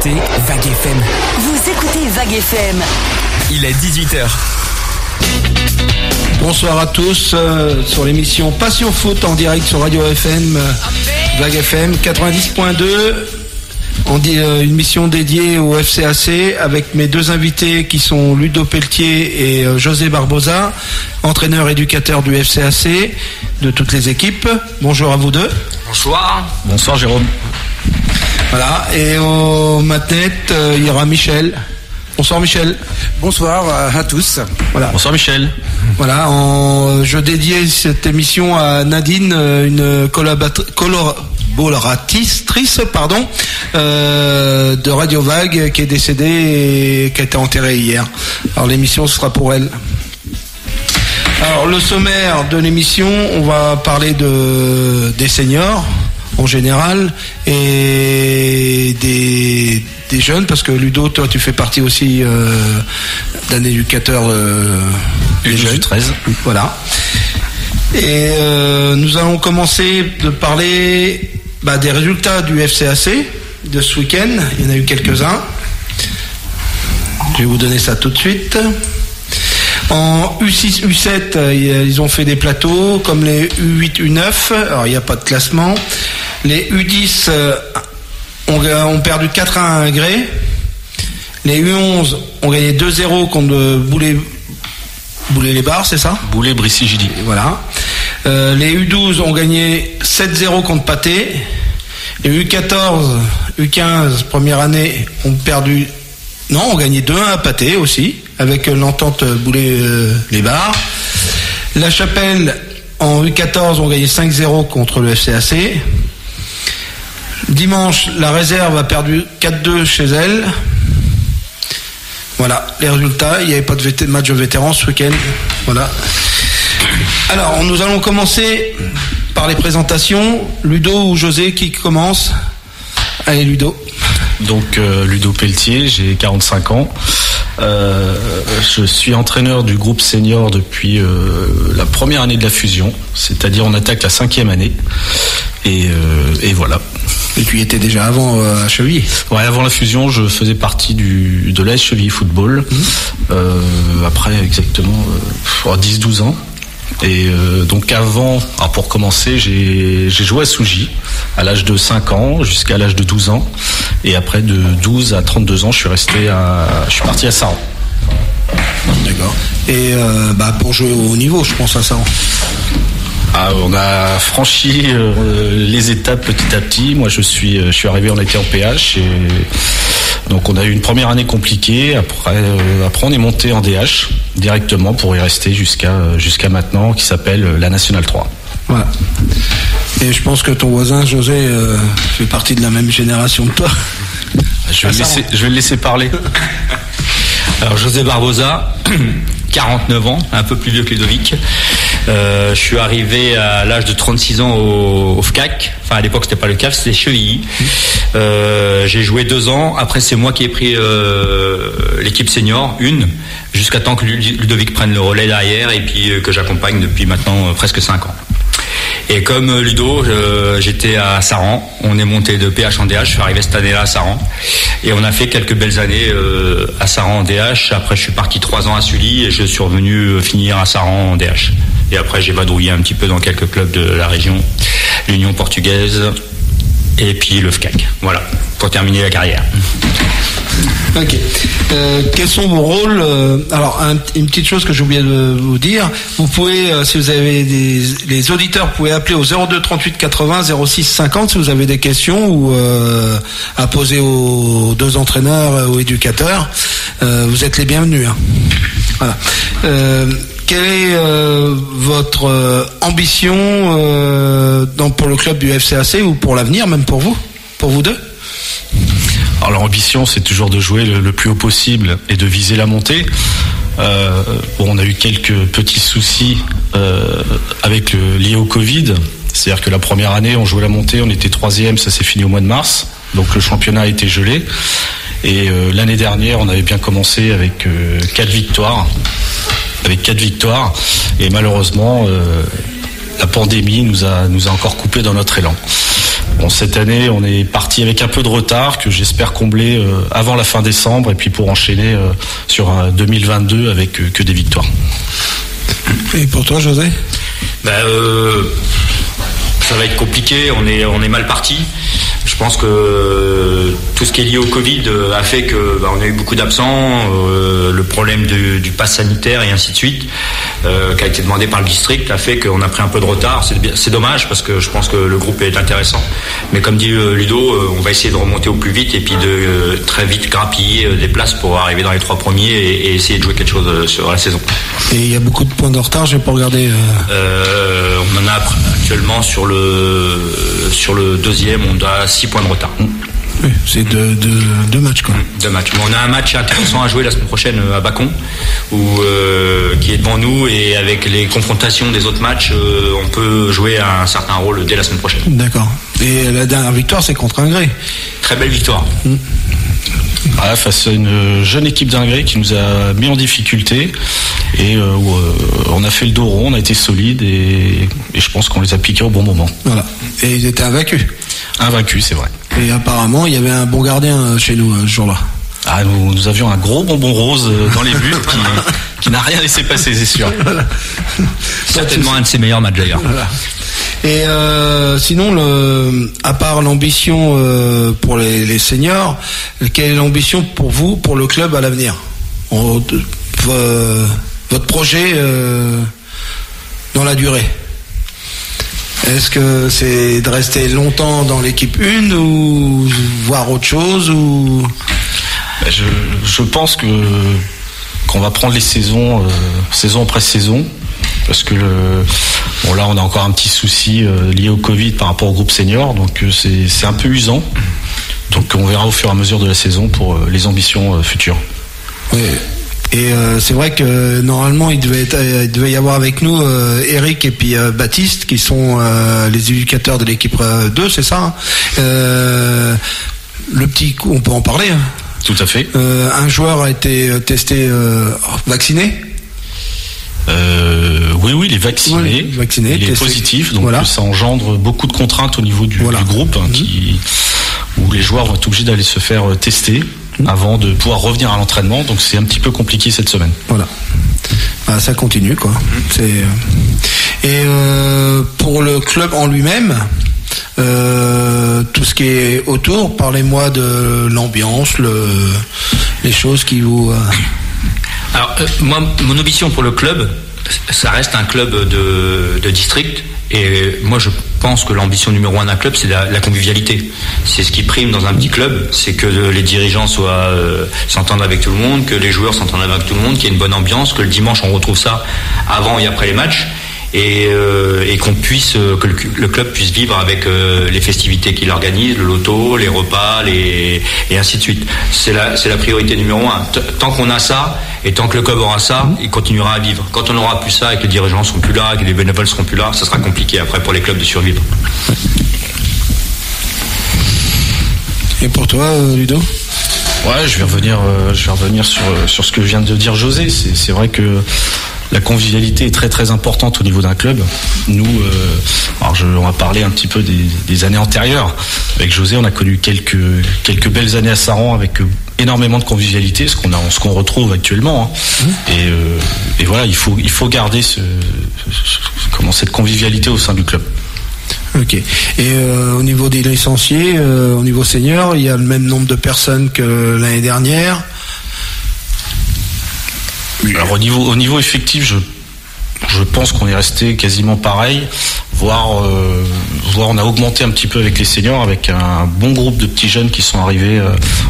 écoutez Vague FM. Vous écoutez Vague FM. Il est 18h. Bonsoir à tous sur l'émission Passion Foot en direct sur Radio FM, Vague FM 90.2. On dit une émission dédiée au FCAC avec mes deux invités qui sont Ludo Pelletier et José Barbosa, entraîneur éducateur du FCAC, de toutes les équipes. Bonjour à vous deux. Bonsoir. Bonsoir Jérôme. Voilà, et aux manettes, il y aura Michel. Bonsoir Michel. Bonsoir à tous. Voilà. Bonsoir Michel. Voilà, je dédiais cette émission à Nadine, une collaboratrice de Radio Vague qui est décédée et qui a été enterrée hier. Alors l'émission sera pour elle. Alors le sommaire de l'émission, on va parler des seniors en général et des jeunes, parce que Ludo, toi tu fais partie aussi d'un éducateur des jeunes. 13. Voilà. Et nous allons commencer de parler des résultats du FCAC de ce week-end. Il y en a eu quelques-uns. Je vais vous donner ça tout de suite. En U6, U7, ils ont fait des plateaux comme les U8, U9. Alors il n'y a pas de classement. Les U10 ont perdu 4-1 à Ingré. Les U11 ont gagné 2-0 contre Boulay-les-Barres, c'est ça ? Boulay-Brissy-Gilly. Voilà. Les U12 ont gagné 7-0 contre Pathé. Les U14, U15, première année, ont gagné 2-1 à Pathé aussi, avec l'entente Boulay-les-Barres. La Chapelle, en U14, ont gagné 5-0 contre le FCAC. Dimanche, la réserve a perdu 4-2 chez elle. Voilà les résultats. Il n'y avait pas de match de vétérans ce week-end. Voilà. Alors, nous allons commencer par les présentations. Ludo ou José, qui commence ? Allez, Ludo. Donc, Ludo Pelletier, j'ai 45 ans. Je suis entraîneur du groupe senior depuis la première année de la fusion, c'est-à-dire on attaque la 5e année. Et voilà. Et tu y étais déjà avant à Chevilly ? Ouais, avant la fusion, je faisais partie de l'AS Chevilly Football. Après exactement 10-12 ans. Et donc avant, pour commencer, j'ai joué à Sougy à l'âge de 5 ans jusqu'à l'âge de 12 ans. Et après de 12 à 32 ans, je suis parti à Saran. D'accord. Et pour jouer au haut niveau, je pense à Saran. On a franchi les étapes petit à petit. Moi, je suis arrivé, on était en PH, et donc on a eu une première année compliquée. Après on est monté en DH directement pour y rester jusqu'à maintenant, qui s'appelle la Nationale 3. Voilà. Et je pense que ton voisin José fait partie de la même génération que toi. Je vais le laisser parler. Alors José Barbosa, 49 ans, un peu plus vieux que Ludovic. Je suis arrivé à l'âge de 36 ans au FCAC. Enfin, à l'époque, c'était pas le CAF, c'était Chevilly. J'ai joué 2 ans. Après, c'est moi qui ai pris l'équipe senior, jusqu'à temps que Ludovic prenne le relais derrière et puis que j'accompagne depuis maintenant presque 5 ans. Et comme Ludo, j'étais à Saran. On est monté de PH en DH. Je suis arrivé cette année-là à Saran. Et on a fait quelques belles années à Saran en DH. Après, je suis parti 3 ans à Sully et je suis revenu finir à Saran en DH. Et après, j'ai vadrouillé un petit peu dans quelques clubs de la région. L'Union portugaise et puis le FCAC. Voilà, pour terminer la carrière. Ok. Quels sont vos rôles ? Alors, une petite chose que j'ai oublié de vous dire. Vous pouvez, si vous avez les auditeurs, vous pouvez appeler au 02 38 80 06 50 si vous avez des questions ou à poser aux 2 entraîneurs ou éducateurs. Vous êtes les bienvenus. Hein. Voilà. Quelle est votre ambition pour le club du FCAC ou pour l'avenir, même pour vous deux ? Alors l'ambition, c'est toujours de jouer le plus haut possible et de viser la montée. On a eu quelques petits soucis liés au Covid. C'est-à-dire que la première année, on jouait la montée, on était 3e, ça s'est fini au mois de mars. Donc le championnat a été gelé. Et l'année dernière, on avait bien commencé avec 4 victoires. Et malheureusement, la pandémie nous a encore coupé dans notre élan. Bon, cette année, on est parti avec un peu de retard que j'espère combler avant la fin décembre et puis pour enchaîner sur un 2022 avec que des victoires. Et pour toi, José ? Ça va être compliqué, on est mal parti. Je pense que tout ce qui est lié au Covid a fait que on a eu beaucoup d'absents, le problème du pass sanitaire et ainsi de suite, qui a été demandé par le district, a fait qu'on a pris un peu de retard. C'est dommage parce que je pense que le groupe est intéressant. Mais comme dit Ludo, on va essayer de remonter au plus vite et puis de très vite grappiller des places pour arriver dans les 3 premiers et essayer de jouer quelque chose sur la saison. Et il y a beaucoup de points de retard, j'ai pas regardé. On en a actuellement sur le deuxième, on a 6 points de retard. Oui, c'est deux matchs quoi. 2 matchs. Mais on a un match intéressant à jouer la semaine prochaine à Bacon, qui est devant nous, et avec les confrontations des autres matchs, on peut jouer un certain rôle dès la semaine prochaine. D'accord. Et la dernière victoire, c'est contre Ingré. Très belle victoire. Face à une jeune équipe d'Ingré qui nous a mis en difficulté et où on a fait le dos rond, on a été solide et je pense qu'on les a piqués au bon moment. Voilà. Et ils étaient invaincus. Invaincus, c'est vrai. Et apparemment, il y avait un bon gardien chez nous ce jour-là. Nous avions un gros bonbon rose dans les buts qui n'a rien laissé passer, c'est sûr. Voilà. Certainement un de ses meilleurs matchs d'ailleurs. Voilà. Et sinon, à part l'ambition pour les seniors, quelle est l'ambition pour vous, pour le club à l'avenir ? Votre projet dans la durée ? Est-ce que c'est de rester longtemps dans l'équipe 1 ou voir autre chose ou... Je pense qu'on va prendre les saison après saison. Parce que là on a encore un petit souci lié au Covid par rapport au groupe senior, donc c'est un peu usant. Donc on verra au fur et à mesure de la saison pour les ambitions futures. Oui. Et c'est vrai que normalement il devait y avoir avec nous Eric et puis Baptiste qui sont les éducateurs de l'équipe 2, c'est ça hein. Le petit coup, on peut en parler hein. Tout à fait. Un joueur a été testé vacciné. Oui, il est vacciné. Il est positif, donc voilà. Ça engendre beaucoup de contraintes au niveau du groupe où les joueurs vont être obligés d'aller se faire tester avant de pouvoir revenir à l'entraînement. Donc c'est un petit peu compliqué cette semaine. Voilà. Ça continue quoi. Et pour le club en lui-même, tout ce qui est autour, parlez-moi de l'ambiance, les choses qui vous... Alors, moi, mon ambition pour le club, ça reste un club de district. Et moi, je pense que l'ambition numéro 1 d'un club, c'est la convivialité. C'est ce qui prime dans un petit club. C'est que les dirigeants s'entendent avec tout le monde, que les joueurs s'entendent avec tout le monde, qu'il y ait une bonne ambiance, que le dimanche, on retrouve ça avant et après les matchs. Et qu'on puisse, que le club puisse vivre avec les festivités qu'il organise, le loto, les repas, et ainsi de suite. C'est la priorité numéro 1. Tant qu'on a ça, et tant que le club aura ça, il continuera à vivre. Quand on n'aura plus ça, et que les dirigeants seront plus là, et que les bénévoles seront plus là, ça sera compliqué après pour les clubs de survivre. Et pour toi, Ludo ? Ouais, je vais revenir sur ce que vient de dire José. C'est vrai que la convivialité est très très importante au niveau d'un club. Nous, on va parler un petit peu des années antérieures. Avec José, on a connu quelques belles années à Saran avec énormément de convivialité, ce qu'on retrouve actuellement. Hein. Et voilà, il faut garder cette convivialité au sein du club. Ok. Et au niveau des licenciés, au niveau senior, il y a le même nombre de personnes que l'année dernière. Alors au niveau effectif, je pense qu'on est resté quasiment pareil, voire on a augmenté un petit peu avec les seniors, avec un bon groupe de petits jeunes qui sont arrivés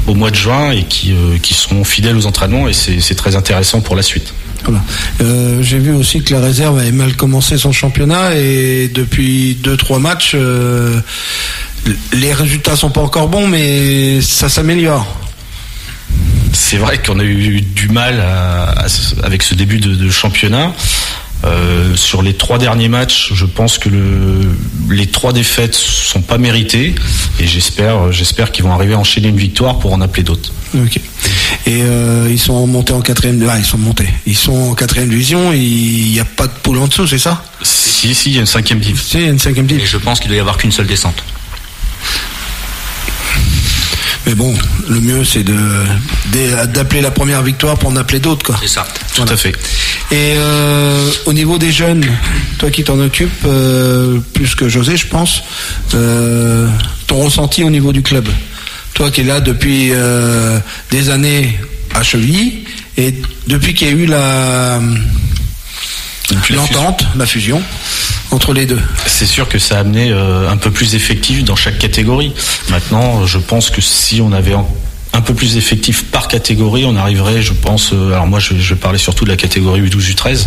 au mois de juin et qui sont fidèles aux entraînements, et c'est très intéressant pour la suite. Voilà. J'ai vu aussi que la réserve avait mal commencé son championnat, et depuis 2-3 matchs, les résultats sont pas encore bons, mais ça s'améliore. C'est vrai qu'on a eu du mal avec ce début de championnat. Sur les 3 derniers matchs, je pense que les 3 défaites sont pas méritées, et j'espère qu'ils vont arriver à enchaîner une victoire pour en appeler d'autres. Ok. Et ils sont montés en 4e. Ils sont en 4e division. Il n'y a pas de poule en dessous, c'est ça ? Si, il y a une 5e div. Il y a une 5e div. Et je pense qu'il doit y avoir qu'une seule descente. Mais bon, le mieux c'est d'appeler la première victoire pour en appeler d'autres, quoi. C'est ça. Tout à fait. Et au niveau des jeunes, toi qui t'en occupes plus que José, je pense, ton ressenti au niveau du club. Toi qui es là depuis des années à Chevilly, et depuis qu'il y a eu l'entente, la fusion entre les deux. C'est sûr que ça a amené un peu plus d'effectifs dans chaque catégorie. Maintenant, je pense que si on avait un peu plus d'effectifs par catégorie, on arriverait, je pense, alors moi je vais parler surtout de la catégorie U12, U13,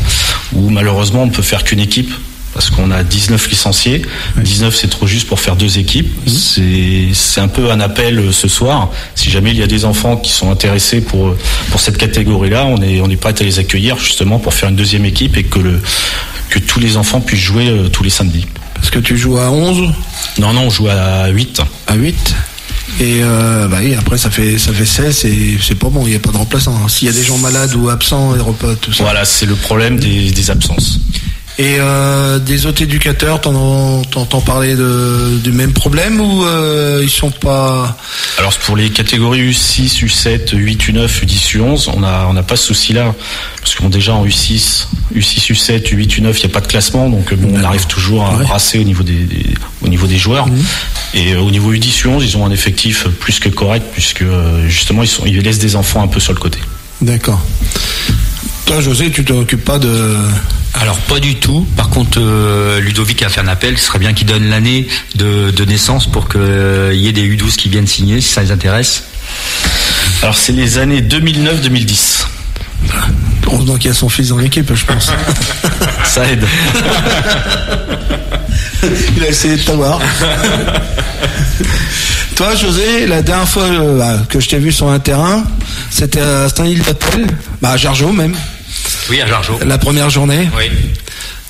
où malheureusement on ne peut faire qu'une équipe, parce qu'on a 19 licenciés. 19, c'est trop juste pour faire 2 équipes. C'est un peu un appel ce soir. Si jamais il y a des enfants qui sont intéressés pour cette catégorie-là, on est prêt à les accueillir justement pour faire une 2e équipe et que tous les enfants puissent jouer tous les samedis. Parce que tu joues à 11 ? Non, on joue à 8. À 8 ? Et après ça fait 16 et c'est pas bon, il n'y a pas de remplaçant. S'il y a des gens malades ou absents et repas, tout ça. Voilà, c'est le problème des absences. Et des autres éducateurs, t'entends parler du même problème ou ils sont pas... Alors pour les catégories U6, U7, U8, U9, U10, U11, on n'a pas ce souci-là, parce qu'on déjà en U6, U7, U8, U9, il n'y a pas de classement, donc on arrive toujours à brasser au niveau des joueurs. Et au niveau U10, U11, ils ont un effectif plus que correct, puisque justement ils laissent des enfants un peu sur le côté. D'accord. Toi José, tu t'occupes pas de... Alors pas du tout. Par contre, Ludovic a fait un appel. Ce serait bien qu'il donne l'année de naissance pour qu'il y ait des U12 qui viennent signer, si ça les intéresse. Alors c'est les années 2009-2010. Heureusement qu'il y a son fils dans l'équipe, je pense. Ça aide. Il a essayé de t'avoir. Toi, José, la dernière fois que je t'ai vu sur un terrain, c'était à Saint-Île-d'Appel, à Jargeau même. Oui, à Jargeau. La première journée. Oui.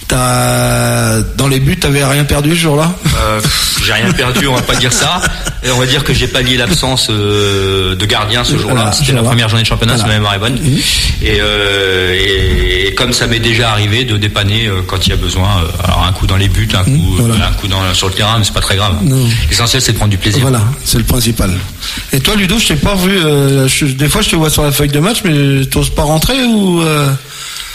Dans les buts, t'avais rien perdu ce jour-là ? J'ai rien perdu, on va pas dire ça. Et on va dire que j'ai pallié l'absence de gardien ce jour-là. C'était la première journée de championnat, si ma mémoire est bonne. Et comme ça m'est déjà arrivé de dépanner quand il y a besoin, alors un coup dans les buts, un coup sur le terrain, mais c'est pas très grave. Non. L'essentiel, c'est de prendre du plaisir. Voilà, c'est le principal. Et toi, Ludo, je t'ai pas vu. Des fois, je te vois sur la feuille de match, mais t'oses pas rentrer ou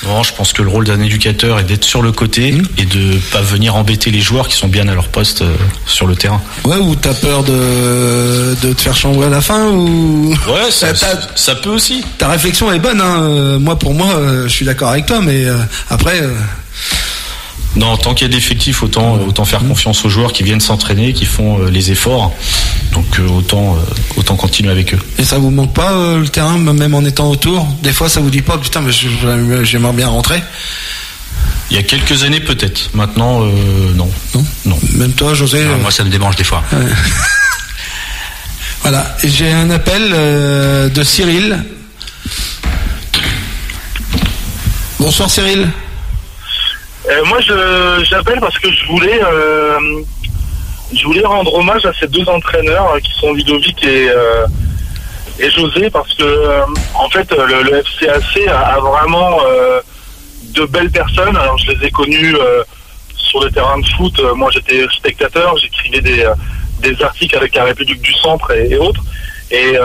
Non, je pense que le rôle d'un éducateur est d'être sur le côté et de pas venir embêter les joueurs qui sont bien à leur poste sur le terrain. Ouais, ou t'as peur de te faire chambrer à la fin ou... Ouais, ça peut aussi. Ta réflexion est bonne, hein. Pour moi, je suis d'accord avec toi, mais après... Non, tant qu'il y a d'effectifs, autant faire confiance aux joueurs qui viennent s'entraîner, qui font les efforts. Donc autant continuer avec eux. Et ça vous manque pas le terrain, même en étant autour ? Des fois, ça vous dit pas, putain, mais j'aimerais bien rentrer ? Il y a quelques années peut-être. Maintenant, non. Même toi, José ? Moi, ça me démange des fois. Voilà. Et j'ai un appel de Cyril. Bonsoir Cyril. Moi, j'appelle parce que je voulais rendre hommage à ces 2 entraîneurs qui sont Ludovic et José, parce que en fait le FCAC a vraiment de belles personnes. Alors je les ai connus sur le terrain de foot. Moi, j'étais spectateur, j'écrivais des articles avec la République du Centre et autres. Et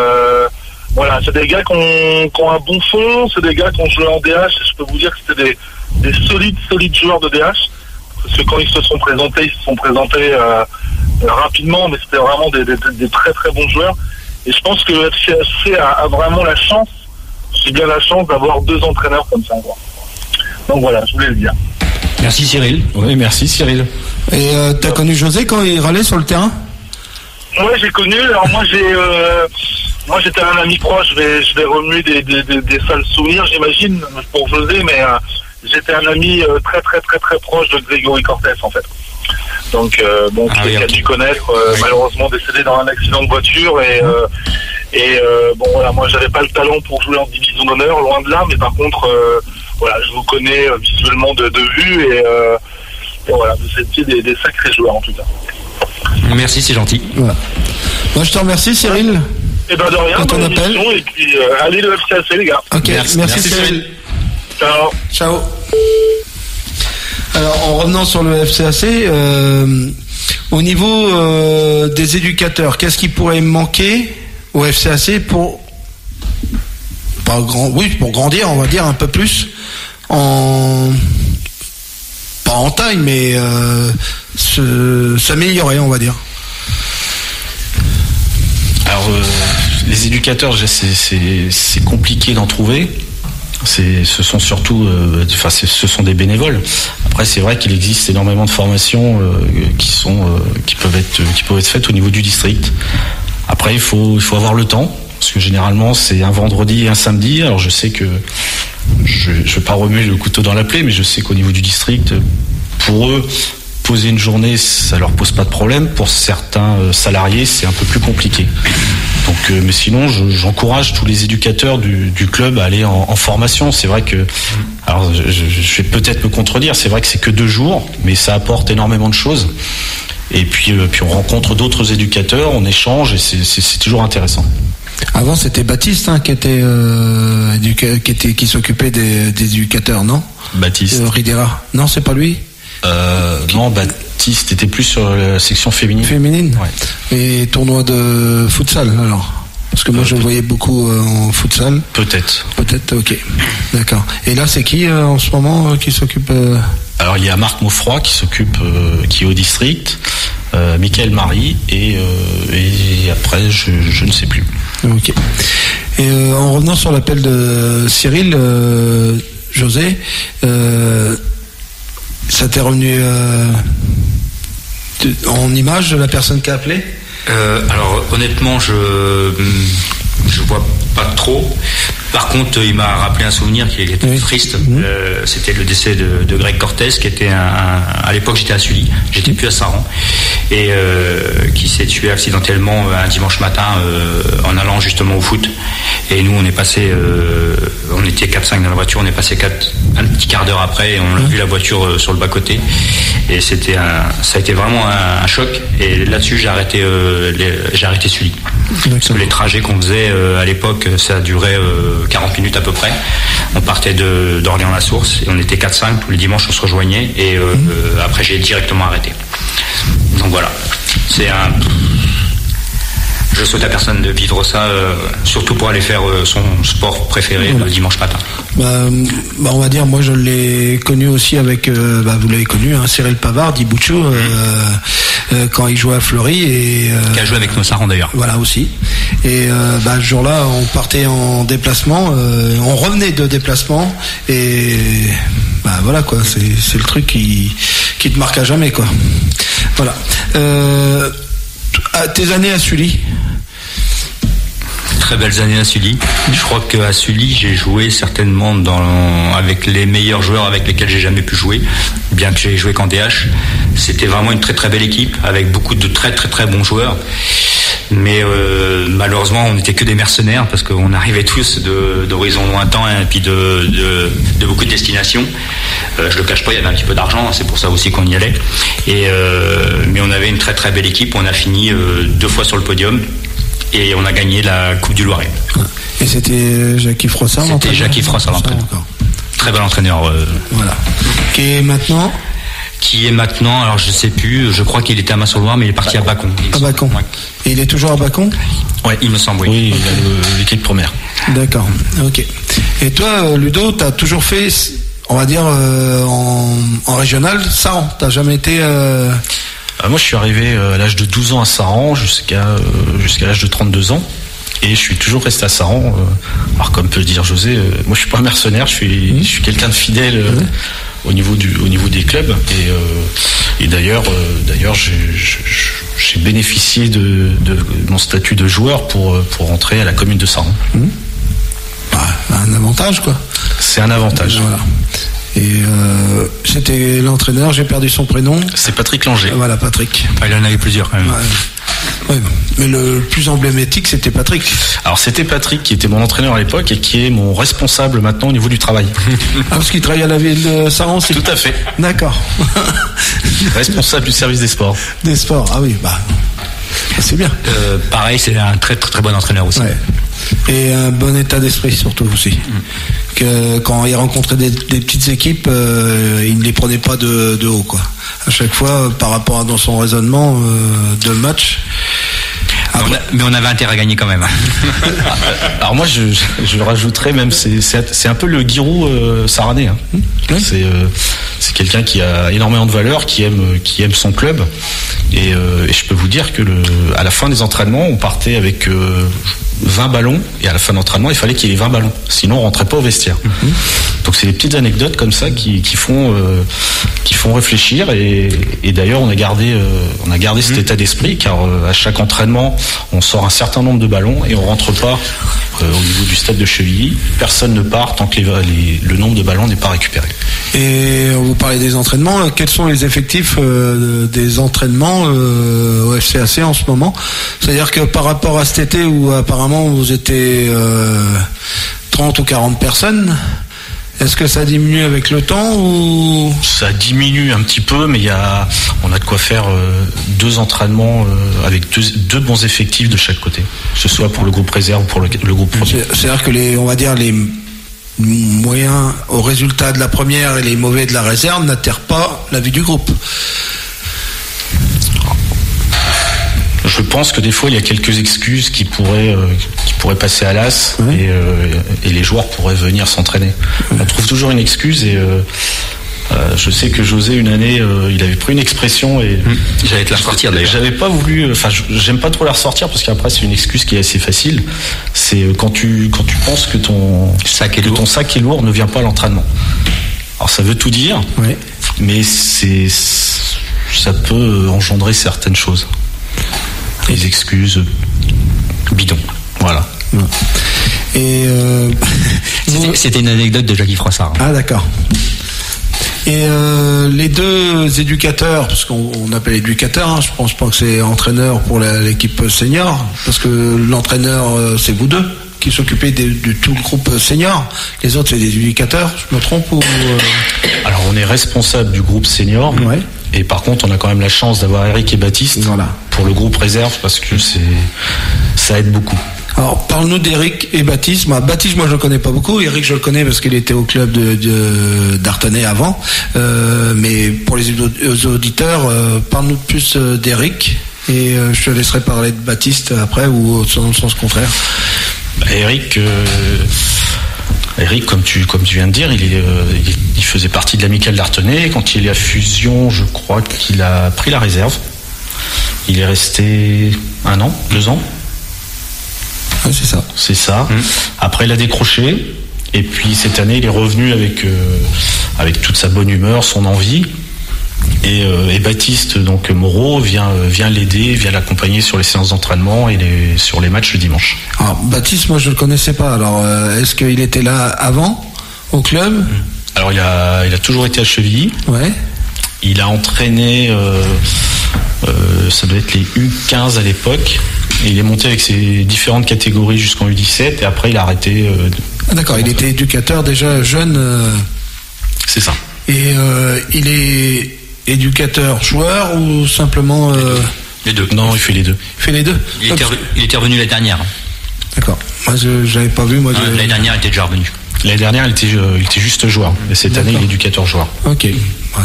voilà, c'est des gars qui ont un bon fond, c'est des gars qui ont joué en DH. Je peux vous dire que c'était des solides joueurs de DH, parce que quand ils se sont présentés rapidement, mais c'était vraiment des très très bons joueurs. Et je pense que le FCAC a vraiment la chance, j'ai bien la chance d'avoir 2 entraîneurs comme ça. Donc voilà, je voulais le dire. Merci Cyril. Oui, merci Cyril. Et t'as connu José quand il râlait sur le terrain ? Ouais, j'ai connu. Alors moi j'étais un ami proche. Je vais remuer des sales souvenirs, j'imagine, pour José, mais j'étais un ami très très très très proche de Grégory Cortés en fait. Donc qui a dû connaître, malheureusement décédé dans un accident de voiture et bon voilà, moi j'avais pas le talent pour jouer en division d'honneur, loin de là, mais par contre voilà, je vous connais visuellement de vue et voilà, vous étiez des sacrés joueurs en tout cas. Merci, c'est gentil. Voilà. Moi je te remercie Cyril. Et ben de rien, ton appel. Et puis allez le FCAC les gars. Ok, merci Cyril. Ciao. Alors en revenant sur le FCAC, au niveau des éducateurs, qu'est-ce qui pourrait manquer au FCAC pour grandir, on va dire un peu plus pas en taille, mais s'améliorer, on va dire. Alors les éducateurs, c'est compliqué d'en trouver. Ce sont surtout, ce sont des bénévoles. Après, c'est vrai qu'il existe énormément de formations qui peuvent être faites au niveau du district. Après, il faut avoir le temps, parce que généralement c'est un vendredi et un samedi. Alors je sais que je vais pas remuer le couteau dans la plaie, mais je sais qu'au niveau du district, pour eux, poser une journée, ça leur pose pas de problème. Pour certains salariés, c'est un peu plus compliqué. Donc, mais sinon, j'encourage tous les éducateurs du club à aller en formation. C'est vrai que, alors, je vais peut-être me contredire. C'est vrai que c'est que 2 jours, mais ça apporte énormément de choses. Et puis on rencontre d'autres éducateurs, on échange, et c'est toujours intéressant. Avant, c'était Baptiste qui s'occupait des éducateurs, non? Baptiste. Ridera. Non, c'est pas lui. Non, Baptiste était plus sur la section féminine. Féminine. Ouais. Et tournoi de futsal alors. Parce que moi je le voyais beaucoup en futsal. Peut-être, ok. D'accord. Et là, c'est qui en ce moment qui s'occupe Alors, il y a Marc Maufroy qui s'occupe, qui est au district, Michael Marie, et après, je ne sais plus. Ok. Et en revenant sur l'appel de Cyril, José, ça t'est revenu en image de la personne qui a appelé? Alors honnêtement, je vois pas trop. Par contre, il m'a rappelé un souvenir qui était triste. C'était le décès de Greg Cortez, qui était à l'époque j'étais à Sully, j'étais plus à Saran, et qui s'est tué accidentellement un dimanche matin en allant justement au foot. Et nous, on est passé, on était 4-5 dans la voiture, on est passé un petit quart d'heure après, et on a vu la voiture sur le bas-côté. Et ça a été vraiment un choc. Et là-dessus, j'ai arrêté Sully. Parce que les trajets qu'on faisait à l'époque, ça durait 40 minutes à peu près. On partait d'Orléans-la-Source, et on était 4-5, tous les dimanches on se rejoignait, et après j'ai directement arrêté. Donc voilà, je souhaite à personne de vivre ça, surtout pour aller faire son sport préféré le dimanche matin. On va dire, moi je l'ai connu aussi avec, vous l'avez connu, Cyril Pavard, dit Bouchou, quand il jouait à Fleury. Qui a joué avec nos Sarans d'ailleurs. Voilà aussi. Et ce jour-là, on partait en déplacement, on revenait de déplacement, et voilà quoi, c'est le truc qui te marque à jamais quoi. Voilà. Tes années à Sully? Très belles années à Sully. Je crois qu'à Sully, j'ai joué certainement avec les meilleurs joueurs avec lesquels j'ai jamais pu jouer, bien que j'ai joué qu'en DH. C'était vraiment une très très belle équipe, avec beaucoup de très très très bons joueurs. Mais malheureusement, on n'était que des mercenaires, parce qu'on arrivait tous d'horizons lointains, et puis de beaucoup de destinations. Je le cache pas, il y avait un petit peu d'argent, c'est pour ça aussi qu'on y allait. Mais on avait une très très belle équipe. On a fini 2 fois sur le podium, et on a gagné la Coupe du Loiret. Et c'était Jackie Froissart? C'était Jackie Froissart l'entraîneur. Très bel entraîneur. Voilà. Qui est maintenant, alors je sais plus, je crois qu'il était à Masson-Loire, mais il est parti à Bacon. À Bacon. Ouais. Et il est toujours à Bacon? Ouais, il me semble, oui. Oui, il a l'équipe première. D'accord, ok. Et toi, Ludo, t'as toujours fait, on va dire, en régional, Saran? T'as jamais été... Moi, je suis arrivé à l'âge de 12 ans à Saran jusqu'à l'âge de 32 ans. Et je suis toujours resté à Saran. Alors, comme peut le dire José, moi, je suis pas un mercenaire, je suis quelqu'un de fidèle au niveau des clubs. Et d'ailleurs, j'ai bénéficié de mon statut de joueur pour rentrer à la commune de Saran. Un avantage, quoi. C'est un avantage. Voilà. Et c'était l'entraîneur, j'ai perdu son prénom. C'est Patrick Langer. Voilà, Patrick. Il en avait plusieurs quand même. Ouais, mais le plus emblématique, c'était Patrick. Alors c'était Patrick qui était mon entraîneur à l'époque et qui est mon responsable maintenant au niveau du travail. Parce qu'il travaille à la ville de Saran, c'est... Tout à fait. D'accord. Responsable du service des sports. Des sports, ah oui, c'est bien. Pareil, c'est un très très très bon entraîneur aussi. Ouais. Et un bon état d'esprit surtout aussi. Que quand il rencontrait des petites équipes, il ne les prenait pas de haut, quoi. À chaque fois, par rapport à dans son raisonnement de match. Mais on avait intérêt à gagner quand même. Alors moi, je le rajouterais même, c'est un peu le Giroud Saranais. Hein. C'est quelqu'un qui a énormément de valeur, qui aime son club. Et je peux vous dire que à la fin des entraînements, on partait avec 20 ballons, et à la fin de l'entraînement, il fallait qu'il y ait 20 ballons. Sinon, on rentrait pas au vestiaire. Donc c'est des petites anecdotes comme ça qui font réfléchir. Et d'ailleurs, on a gardé cet état d'esprit, car à chaque entraînement, on sort un certain nombre de ballons et on rentre pas au niveau du stade de Chevilly. Personne ne part tant que le nombre de ballons n'est pas récupéré. Et vous parlez des entraînements. Quels sont les effectifs des entraînements au FCAC en ce moment? C'est-à-dire que par rapport à cet été où apparemment vous étiez 30 ou 40 personnes, est-ce que ça diminue avec le temps ou... Ça diminue un petit peu, mais on a de quoi faire 2 entraînements avec deux bons effectifs de chaque côté, que ce soit pour le groupe réserve ou pour le groupe premier. C'est-à-dire que les moyens au résultat de la première et les mauvais de la réserve n'atterrent pas la vie du groupe. Je pense que des fois il y a quelques excuses qui pourraient passer à l'as, et les joueurs pourraient venir s'entraîner. On trouve toujours une excuse, et je sais que José, une année, il avait pris une expression et j'allais te la ressortir d'ailleurs. J'avais pas voulu, j'aime pas trop la ressortir parce qu'après c'est une excuse qui est assez facile. C'est quand tu penses que ton sac est lourd, ne vient pas à l'entraînement. Alors ça veut tout dire, mais ça peut engendrer certaines choses. Les excuses bidons. Voilà. Et c'était une anecdote de Jackie Froissart. Ah d'accord. Et les deux éducateurs, parce qu'on appelle éducateur, je pense pas que c'est entraîneur pour l'équipe senior, parce que l'entraîneur c'est vous deux qui s'occupez de tout le groupe senior. Les autres c'est des éducateurs, je me trompe ou Alors on est responsable du groupe senior. Et par contre, on a quand même la chance d'avoir Eric et Baptiste pour le groupe réserve, parce que ça aide beaucoup. Alors, parle-nous d'Eric et Baptiste. Baptiste, moi, je le connais pas beaucoup. Eric, je le connais parce qu'il était au club d'Artenay avant. Mais pour les auditeurs, parle-nous plus d'Eric. Et je te laisserai parler de Baptiste après, ou dans le sens contraire. Eric, comme tu viens de dire, il faisait partie de l'amicale d'Artenay. Quand il est à Fusion, je crois qu'il a pris la réserve. Il est resté 1 an, 2 ans. Ouais, c'est ça. C'est ça. Après, il a décroché. Et puis cette année, il est revenu avec toute sa bonne humeur, son envie. Et Baptiste, donc Moreau, vient l'aider, vient l'accompagner sur les séances d'entraînement et sur les matchs le dimanche. Alors Baptiste, moi je le connaissais pas. Alors est-ce qu'il était là avant au club? Alors il a toujours été à Chevilly. Ouais. Il a entraîné, ça doit être les U15 à l'époque. Et il est monté avec ses différentes catégories jusqu'en U17 et après il a arrêté. D'accord, il était éducateur déjà jeune. C'est ça. Et il est éducateur joueur ou simplement les deux. Non, il fait les deux. Il fait les deux. Il était revenu l'année dernière. D'accord. Moi je n'avais pas vu. L'année dernière il était déjà revenu. L'année dernière il était juste joueur. Et cette année il est éducateur joueur. Ok.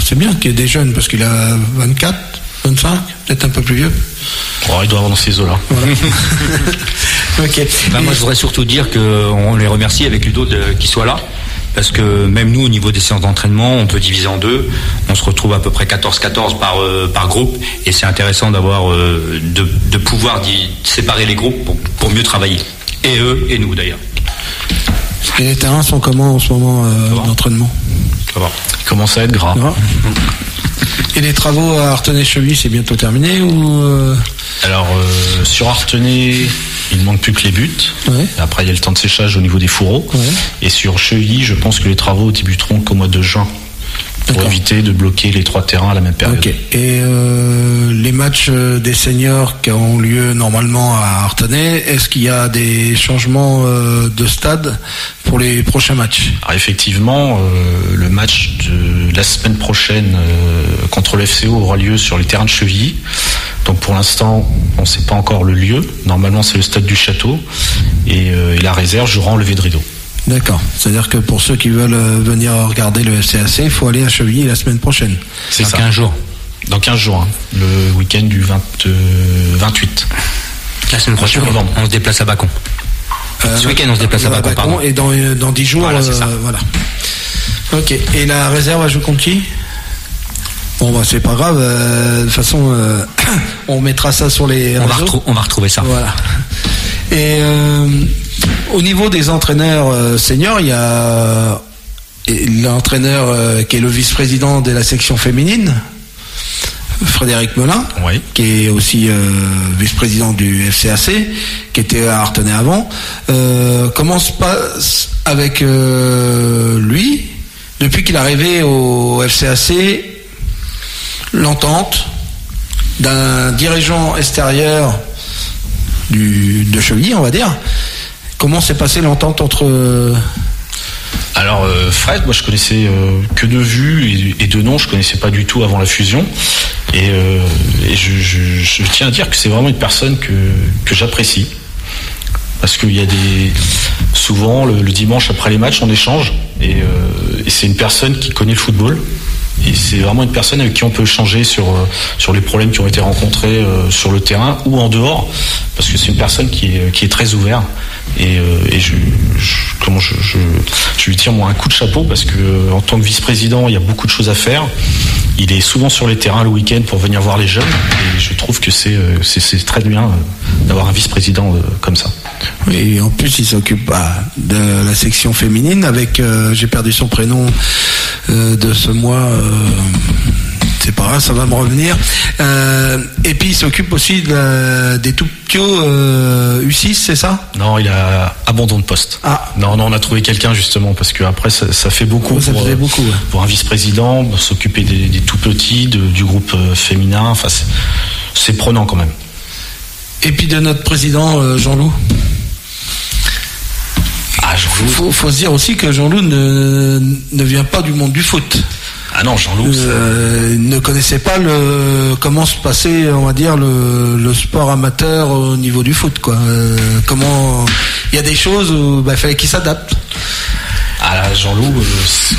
C'est bien qu'il y ait des jeunes parce qu'il a 24, 25, peut-être un peu plus vieux. Il doit avoir dans ces eaux-là. Voilà. Ok. Moi je voudrais surtout dire qu'on les remercie avec Ludo qu'il soit là. Parce que même nous, au niveau des séances d'entraînement, on peut diviser en 2. On se retrouve à peu près 14-14 par groupe. Et c'est intéressant d'avoir de pouvoir séparer les groupes pour mieux travailler. Et eux, et nous d'ailleurs. Et les terrains sont comment en ce moment d'entraînement? Ça va. Ils commencent à être gras. Et les travaux à Artenay-Chevilly, c'est bientôt terminé ou Alors, sur Artenay, il ne manque plus que les buts. Ouais. Après, il y a le temps de séchage au niveau des fourreaux. Ouais. Et sur Chevilly, je pense que les travaux débuteront qu'au mois de juin. Pour éviter de bloquer les 3 terrains à la même période. Okay. Et les matchs des seniors qui ont lieu normalement à Artenay, est-ce qu'il y a des changements de stade pour les prochains matchs? Alors effectivement, le match de la semaine prochaine contre le FCO aura lieu sur les terrains de Chevilly. Donc pour l'instant, on ne sait pas encore le lieu. Normalement, c'est le stade du Château. Et la réserve jouera en levée de rideau. D'accord. C'est-à-dire que pour ceux qui veulent venir regarder le FCAC, il faut aller à Chevilly la semaine prochaine. C'est ça. 15 jours. Dans 15 jours, le week-end du 28. La semaine prochaine, on se déplace à Bacon. Ce week-end, on se déplace à Bacon, pardon. Et dans 10 jours, voilà, c'est ça. Voilà. Ok. Et la réserve, elle joue contre qui ? Bon, bah, c'est pas grave. De toute façon, on mettra ça sur les réseaux. On va retrouver ça. Voilà. Et au niveau des entraîneurs seniors, il y a l'entraîneur qui est le vice-président de la section féminine, Frédéric Melin, oui, qui est aussi vice-président du FCAC, qui était à Artenay avant. Comment se passe avec lui, depuis qu'il est arrivé au FCAC, l'entente d'un dirigeant extérieur de Chevilly, on va dire. Comment s'est passée l'entente entre... Alors Fred, moi je connaissais que de vue et de nom, je connaissais pas du tout avant la fusion. Et je tiens à dire que c'est vraiment une personne que j'apprécie. Parce qu'il y a souvent le dimanche après les matchs on échange et c'est une personne qui connaît le football. Et c'est vraiment une personne avec qui on peut échanger sur les problèmes qui ont été rencontrés sur le terrain ou en dehors, parce que c'est une personne qui est très ouverte. Et je lui tire moi un coup de chapeau, parce que en tant que vice-président, il y a beaucoup de choses à faire. Il est souvent sur les terrains le week-end pour venir voir les jeunes, et je trouve que c'est très bien d'avoir un vice-président comme ça. Oui, en plus il s'occupe de la section féminine avec, j'ai perdu son prénom de ce mois, c'est pas grave, ça va me revenir. Et puis il s'occupe aussi des tout petits U6, c'est ça ? Non, il a abandon de poste. Ah. Non, on a trouvé quelqu'un justement, parce que après ça fait beaucoup. Ça faisait beaucoup. Ouais. Pour un vice-président, s'occuper des tout petits, du groupe féminin, enfin c'est prenant quand même. Et puis de notre président Jean-Loup. Jean-Loup. Faut se dire aussi que Jean-Loup ne vient pas du monde du foot. Ah non, Jean-Loup ne connaissait pas comment se passait, on va dire, le sport amateur au niveau du foot, quoi. Comment il y a des choses où il fallait qu'il s'adapte. Ah là, Jean-Loup,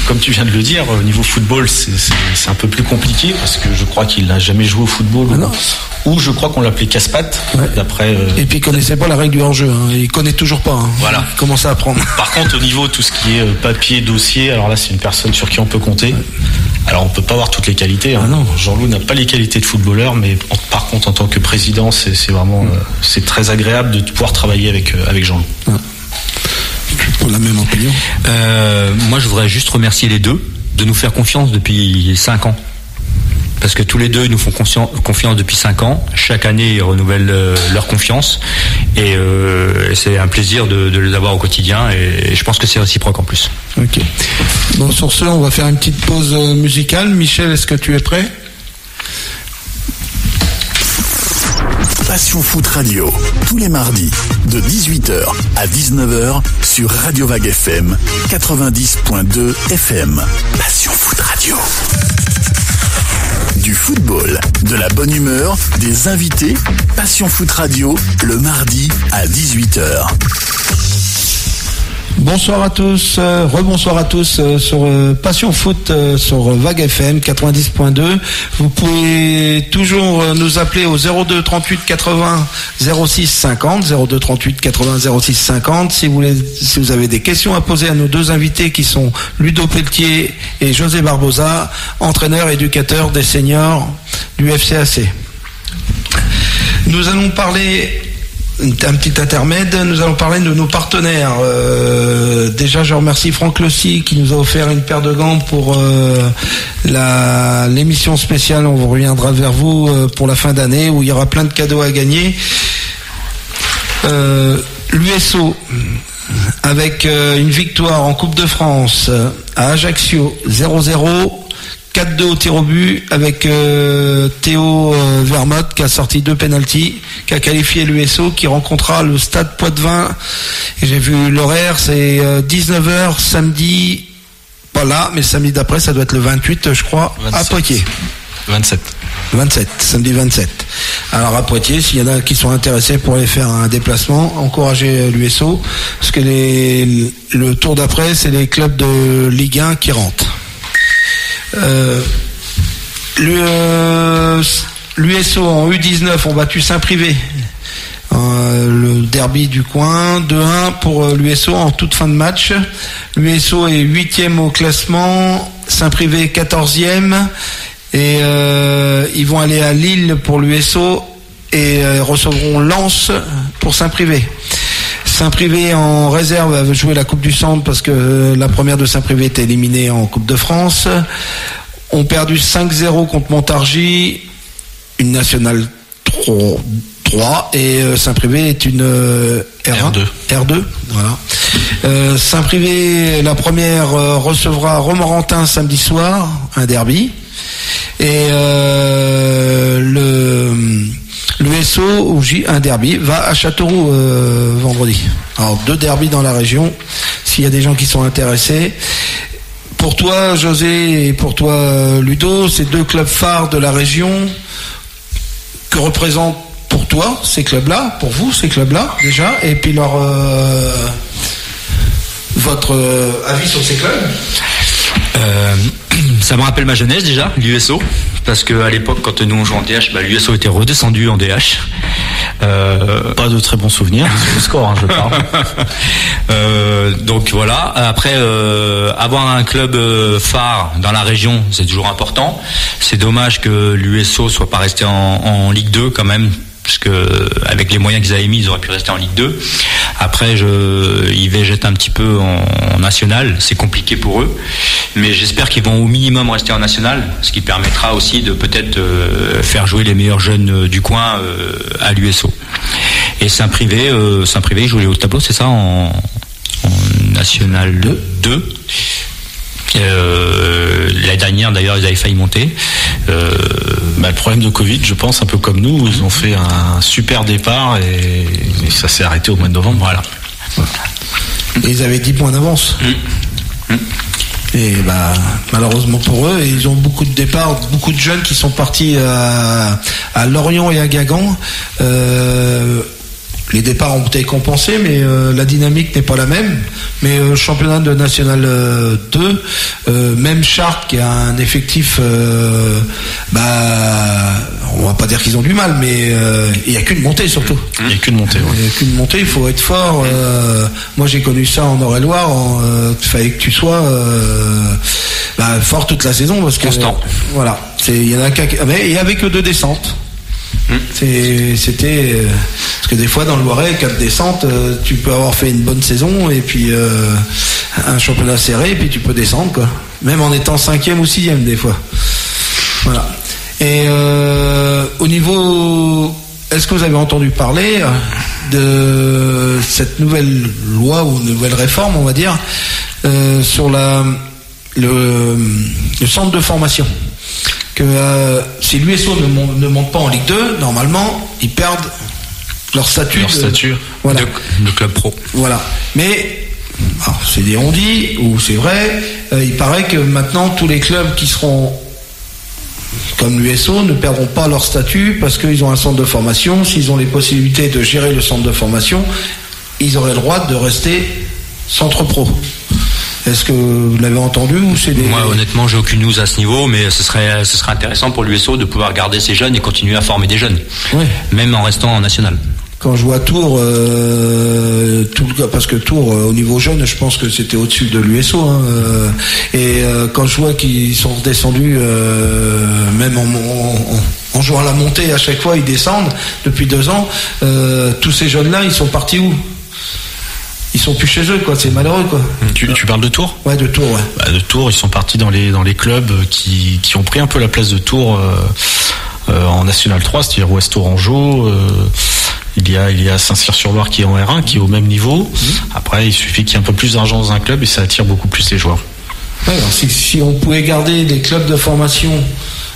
comme tu viens de le dire, au niveau football, c'est un peu plus compliqué, parce que je crois qu'il n'a jamais joué au football. Ou je crois qu'on l'appelait casse-pattes, d'après... Et puis il connaissait pas la règle du hors-jeu, hein. Il connaît toujours pas. Hein. Voilà. Il commence à apprendre. Par contre, au niveau tout ce qui est papier, dossier, alors là, c'est une personne sur qui on peut compter. Alors on peut pas avoir toutes les qualités. Hein. Non. Jean-Loup n'a pas les qualités de footballeur, mais par contre, en tant que président, c'est vraiment... c'est très agréable de pouvoir travailler avec Jean-Loup. Ouais. Pour la même opinion. Moi, je voudrais juste remercier les deux de nous faire confiance depuis 5 ans. Parce que tous les deux, ils nous font confiance depuis 5 ans. Chaque année, ils renouvellent leur confiance. Et c'est un plaisir de les avoir au quotidien. Et je pense que c'est réciproque en plus. Ok. Bon, sur ce, on va faire une petite pause musicale. Michel, est-ce que tu es prêt ? Passion Foot Radio, tous les mardis, de 18h à 19h sur Radio Vague FM, 90.2 FM. Passion Foot Radio. Du football, de la bonne humeur, des invités. Passion Foot Radio, le mardi à 18h. Bonsoir à tous, rebonsoir à tous sur Passion Foot sur Vague FM 90.2. Vous pouvez toujours nous appeler au 02 38 80 06 50, 02 38 80 06 50 si vous avez des questions à poser à nos deux invités qui sont Ludo Pelletier et José Barbosa, entraîneurs et éducateurs des seniors du FCAC. Nous allons parler un petit intermède, nous allons parler de nos partenaires. Déjà, je remercie Franck Lossy qui nous a offert une paire de gants pour l'émission spéciale. On reviendra vers vous pour la fin d'année où il y aura plein de cadeaux à gagner. L'USO avec une victoire en Coupe de France à Ajaccio 0-0. 4-2 au tir au but avec Théo Vermotte qui a sorti 2 pénaltys, qui a qualifié l'USO, qui rencontrera le Stade Poitvin. Et j'ai vu l'horaire, c'est 19h samedi, pas là, mais samedi d'après, ça doit être le 28, je crois, 27. À Poitiers. 27, samedi 27. Alors à Poitiers, s'il y en a qui sont intéressés pour aller faire un déplacement, encourager l'USO, parce que le tour d'après, c'est les clubs de Ligue 1 qui rentrent. L'USO en U19 ont battu Saint-Privé le derby du coin. 2-1 pour l'USO en toute fin de match. L'USO est 8e au classement, Saint-Privé 14e, et ils vont aller à Lille pour l'USO et recevront Lens pour Saint-Privé. Saint-Privé en réserve va jouer la Coupe du Centre parce que la première de Saint-Privé était éliminée en Coupe de France. On perdu 5-0 contre Montargis, une nationale 3, et Saint-Privé est une R2. Voilà. Saint-Privé, la première, recevra Romorantin samedi soir, un derby. Et l'USO, un derby, va à Châteauroux vendredi. Alors 2 derbys dans la région, s'il y a des gens qui sont intéressés. Pour toi, José, et pour toi, Ludo, ces 2 clubs phares de la région, que représentent pour toi ces clubs-là, pour vous ces clubs-là déjà, et puis votre avis sur ces clubs? Ça me rappelle ma jeunesse déjà, l'USO, parce qu'à l'époque, quand nous on jouait en DH, l'USO était redescendu en DH. Pas de très bons souvenirs, c'est le score, je parle. Donc voilà. Après, avoir un club phare dans la région, c'est toujours important. C'est dommage que l'USO soit pas resté en Ligue 2 quand même, parce que avec les moyens qu'ils avaient mis, ils auraient pu rester en Ligue 2. Après, ils végètent un petit peu en national, c'est compliqué pour eux, mais j'espère qu'ils vont au minimum rester en national, ce qui permettra aussi de peut-être faire jouer les meilleurs jeunes du coin à l'USO. Et Saint-Privé, ils jouent les hauts de tableau, c'est ça, en national 2. La dernière d'ailleurs ils avaient failli monter. Le problème de Covid, je pense, un peu comme nous, ils ont fait un super départ et ça s'est arrêté au mois de novembre. Voilà. Et ils avaient 10 points d'avance. Et malheureusement pour eux, ils ont beaucoup de départs, beaucoup de jeunes qui sont partis à Lorient et à Guingamp. Les départs ont été compensés, mais la dynamique n'est pas la même. Mais championnat de National 2, même Chartres qui a un effectif, on va pas dire qu'ils ont du mal, mais il n'y a qu'une montée surtout. Il n'y a qu'une montée. Il n'y a qu'une montée, il faut être fort. Moi j'ai connu ça en Eure-et-Loire, il fallait que tu sois fort toute la saison parce que constant. Voilà, il y en a qu'un, et avec 2 descentes. C'était parce que des fois dans le Loiret, 4 descentes, tu peux avoir fait une bonne saison et puis un championnat serré et puis tu peux descendre quoi. Même en étant 5e ou 6e des fois. Voilà. Et au niveau, est-ce que vous avez entendu parler de cette nouvelle loi ou nouvelle réforme, on va dire, sur le centre de formation? Que si l'USO ne monte pas en Ligue 2, normalement, ils perdent leur statut. Voilà. De club pro. Voilà. Mais, c'est des on-dit, ou c'est vrai, il paraît que maintenant, tous les clubs qui seront comme l'USO ne perdront pas leur statut parce qu'ils ont un centre de formation. S'ils ont les possibilités de gérer le centre de formation, ils auraient le droit de rester centre pro. Est-ce que vous l'avez entendu ou c'est des... Moi, honnêtement, j'ai aucune news à ce niveau, mais ce serait intéressant pour l'USO de pouvoir garder ces jeunes et continuer à former des jeunes, même en restant en national. Quand je vois Tours, parce que Tours, au niveau jeune, je pense que c'était au-dessus de l'USO. Et quand je vois qu'ils sont redescendus, même en jouant à la montée, à chaque fois, ils descendent depuis 2 ans. Tous ces jeunes-là, ils sont partis où ? Ils sont plus chez eux, quoi. C'est malheureux, quoi. Tu parles de Tours ? Ouais, de Tours, ouais. De Tours, ils sont partis dans les clubs qui ont pris un peu la place de Tours en National 3, c'est-à-dire Ouest Tourangeau. Il y a Saint-Cyr-sur-Loire qui est en R1, qui est au même niveau. Après, il suffit qu'il y ait un peu plus d'argent dans un club et ça attire beaucoup plus les joueurs. Ouais, alors si on pouvait garder des clubs de formation,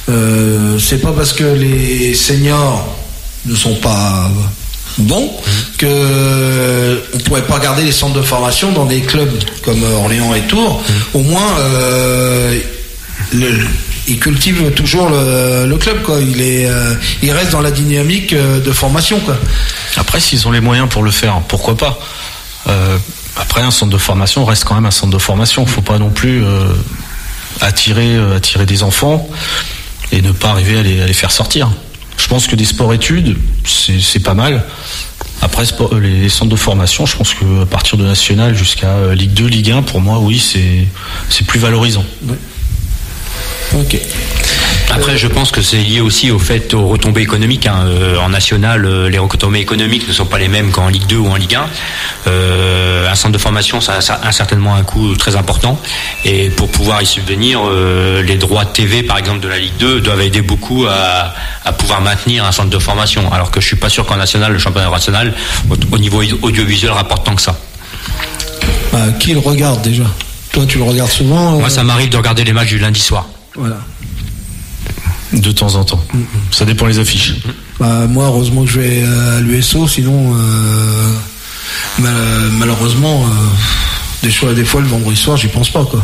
c'est pas parce que les seniors ne sont pas bons que on pourrait pas garder les centres de formation dans des clubs comme Orléans et Tours. Au moins, il cultive toujours le club, quoi. Il reste dans la dynamique de formation, quoi. Après, s'ils ont les moyens pour le faire, pourquoi pas. Après, un centre de formation reste quand même un centre de formation. Faut pas non plus attirer des enfants et ne pas arriver à les faire sortir. Je pense que des sports-études, c'est pas mal. Après, les centres de formation, je pense qu'à partir de national jusqu'à Ligue 2, Ligue 1, pour moi, oui, c'est plus valorisant. Ouais. Ok. Après, je pense que c'est lié aussi aux retombées économiques. En national, les retombées économiques ne sont pas les mêmes qu'en Ligue 2 ou en Ligue 1. Un centre de formation, ça a certainement un coût très important. Et pour pouvoir y subvenir, les droits de TV, par exemple, de la Ligue 2, doivent aider beaucoup à pouvoir maintenir un centre de formation. Alors que je suis pas sûr qu'en national, le championnat national, au niveau audiovisuel, rapporte tant que ça. Qui le regarde déjà? Toi, tu le regardes souvent? Moi, ça m'arrive de regarder les matchs du lundi soir. Voilà. De temps en temps. Ça dépend les affiches. Moi, heureusement que je vais à l'USO, sinon, malheureusement, des fois le vendredi soir, j'y pense pas, quoi.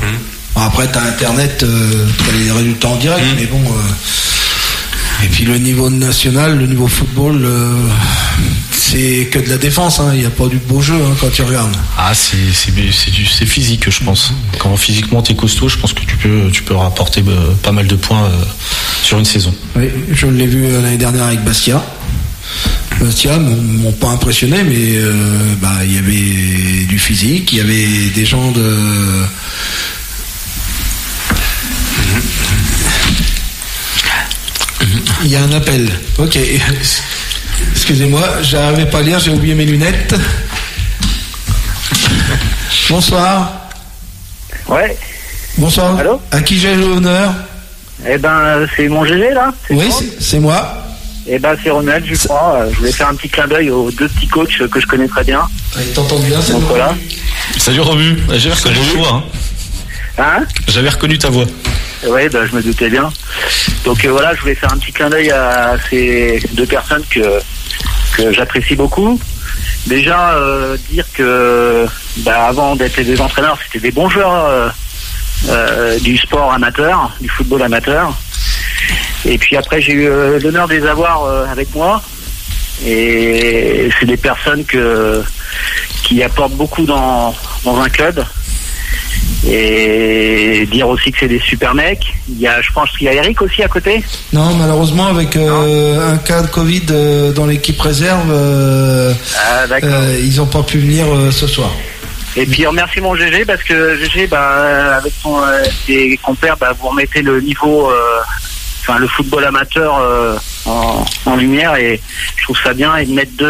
Après, t'as Internet, t'as les résultats en direct, mais bon. Et puis le niveau national, le niveau football, c'est que de la défense, il n'y a pas du beau jeu quand tu regardes. C'est physique, je pense. Quand physiquement t'es costaud, je pense que tu peux rapporter pas mal de points sur une saison. Oui, je l'ai vu l'année dernière avec Bastia. Bastia m'ont pas impressionné, mais il y avait du physique, il y avait des gens de... Il y a un appel. Ok. Excusez-moi, j'arrivais pas à lire, j'ai oublié mes lunettes. Bonsoir. Ouais. Bonsoir. Allô? À qui j'ai l'honneur? Eh ben, c'est mon GG là. Oui, c'est moi. Eh ben, c'est Ronald, je crois. Je voulais faire un petit clin d'œil aux deux petits coachs que je connais très bien. Ils t'entendent bien, c'est donc voilà. Salut Romu. J'avais reconnu ta voix. J'avais reconnu ta voix. Oui, je me doutais bien. Donc voilà, je voulais faire un petit clin d'œil à ces deux personnes que j'apprécie beaucoup. Déjà, dire que avant d'être des entraîneurs, c'était des bons joueurs du sport amateur, du football amateur. Et puis après, j'ai eu l'honneur de les avoir avec moi. Et c'est des personnes qui apportent beaucoup dans un club. Et dire aussi que c'est des super mecs. Je pense qu'il y a Eric aussi à côté. Non, malheureusement, avec un cas de Covid dans l'équipe réserve, ils n'ont pas pu venir ce soir. Et puis remercie mon GG parce que GG, avec ses compères, vous remettez le niveau, le football amateur en lumière, et je trouve ça bien. Et de mettre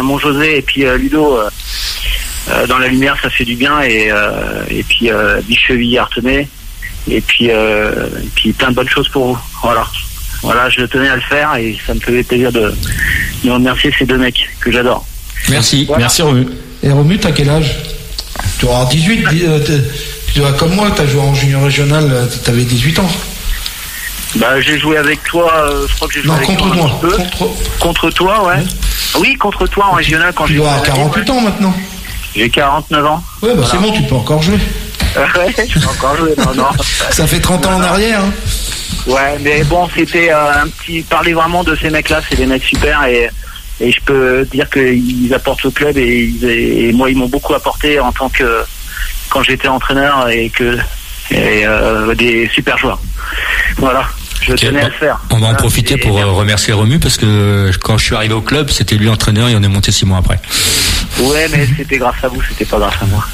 mon José et puis Ludo dans la lumière, ça fait du bien. Et puis Bicheville, Artenay, et puis plein de bonnes choses pour vous. Voilà, je tenais à le faire et ça me faisait plaisir de remercier ces deux mecs que j'adore. Merci, merci Romu. Et Romu, t'as quel âge? Tu auras 18, tu dois comme moi, t'as joué en junior régional, t'avais 18 ans. J'ai joué avec toi, je crois que j'ai joué avec contre toi moi. un petit peu. Contre toi, ouais. Oui, contre toi en régional quand j'ai joué. Tu dois avoir 48 ans maintenant. J'ai 49 ans. Ouais, voilà. C'est bon, tu peux encore jouer. Ouais, je peux encore jouer, non. Ça fait 30 ans en arrière. Ouais, mais bon, c'était parler vraiment de ces mecs-là, c'est des mecs super, et je peux dire qu'ils apportent au club, et moi, ils m'ont beaucoup apporté en tant que, quand j'étais entraîneur, et des super joueurs. Voilà. Je tenais à le faire. On va en profiter pour remercier Romu, parce que quand je suis arrivé au club, c'était lui l'entraîneur et on est monté 6 mois après. Ouais, mais c'était grâce à vous, c'était pas grâce à moi.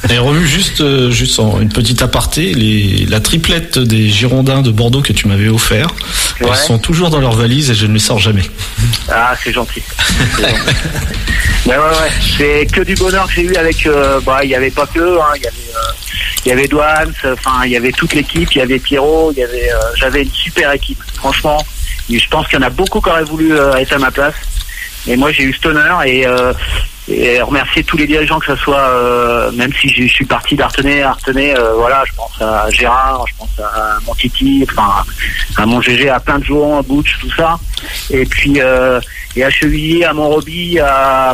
Et Romu, juste en une petite aparté, la triplette des Girondins de Bordeaux que tu m'avais offert, elles sont toujours dans leur valise et je ne les sors jamais. Ah, c'est gentil. Ouais. C'est que du bonheur que j'ai eu avec. Il y avait pas que, il y avait Douane, il y avait toute l'équipe, il y avait Pierrot, j'avais une super équipe. Franchement, je pense qu'il y en a beaucoup qui auraient voulu être à ma place. Et moi, j'ai eu cet honneur, et remercier tous les dirigeants, que ce soit, même si je suis parti d'Artenay, je pense à Gérard, je pense à mon Titi, à mon GG, à plein de joueurs, à Butch, tout ça. Et puis, et à Chevilly, à Montroby, à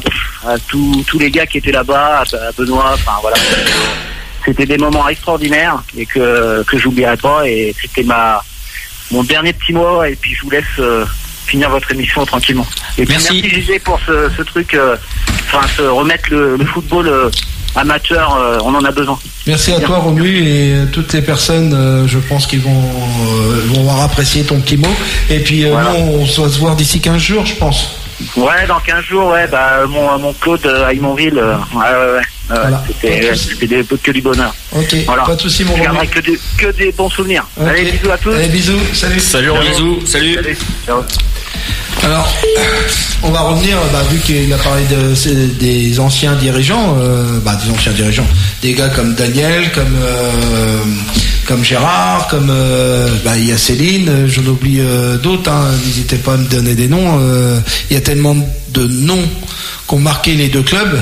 tous les gars qui étaient là-bas, à Benoît, c'était des moments extraordinaires et que j'oublierai pas, et c'était mon dernier petit mot, et puis je vous laisse finir votre émission tranquillement. Et puis merci GG pour ce truc, se remettre le football amateur, on en a besoin. Merci à toi Romu, et toutes les personnes, je pense qu'ils vont avoir apprécié ton petit mot. Et puis voilà. On va se voir d'ici 15 jours, je pense. Ouais, dans 15 jours, mon Claude à Imonville, Voilà. c'était que du bonheur. Ok, voilà. Pas de soucis, mon Je Romy. garderai que des bons souvenirs. Okay. Allez, bisous à tous. Allez, bisous, salut. Salut, bisous, salut. Ciao. Alors, on va revenir, vu qu'il a parlé des anciens dirigeants, des gars comme Daniel, comme Gérard, comme il y a Céline, j'en oublie d'autres, n'hésitez pas à me donner des noms. Il y a tellement de noms qui ont marqué les deux clubs,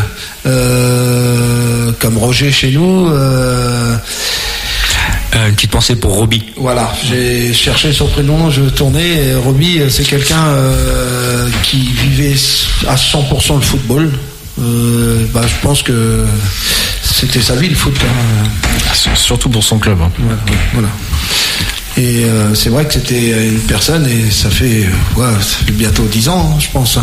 comme Roger chez nous. Une petite pensée pour Roby. Voilà, j'ai cherché son prénom, je tournais. Roby, c'est quelqu'un qui vivait à 100% le football. Je pense que c'était sa vie, le foot. Surtout pour son club. Voilà. Et c'est vrai que c'était une personne, et ça fait bientôt 10 ans, je pense.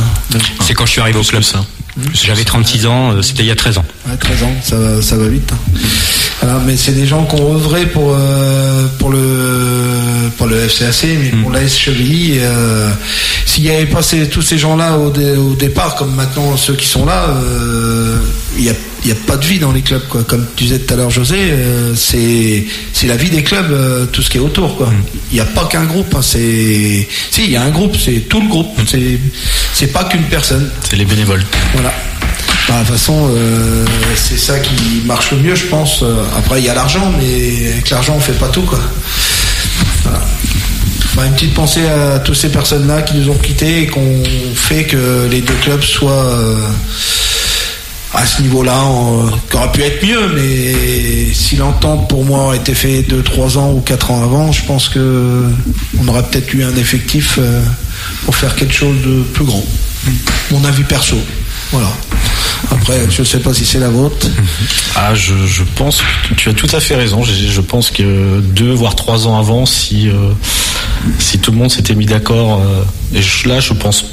C'est quand je suis arrivé au club, ça. J'avais 36 ans, c'était il y a 13 ans. 13 ans, ça va vite. Voilà, mais c'est des gens qui ont œuvré pour le FCAC, mais pour l'AS Chevilly. S'il n'y avait pas tous ces gens-là au départ, comme maintenant ceux qui sont là, il n'y a pas de vie dans les clubs, quoi. Comme tu disais tout à l'heure, José, c'est la vie des clubs, tout ce qui est autour, quoi. Il n'y a pas qu'un groupe, il y a un groupe, c'est tout le groupe, c'est pas qu'une personne. C'est les bénévoles. Voilà. De toute façon, c'est ça qui marche le mieux, je pense. Après, il y a l'argent, mais avec l'argent, on fait pas tout, quoi. Voilà. Une petite pensée à toutes ces personnes-là qui nous ont quittés et qui ont fait que les deux clubs soient à ce niveau-là, qui aurait pu être mieux, mais si l'entente pour moi aurait été faite 2-3 ans ou 4 ans avant, je pense que on aurait peut-être eu un effectif pour faire quelque chose de plus grand. Mon avis perso. Voilà. Après, je ne sais pas si c'est la vôtre. Je pense que tu as tout à fait raison. Je pense que 2 voire 3 ans avant, si tout le monde s'était mis d'accord, je pense.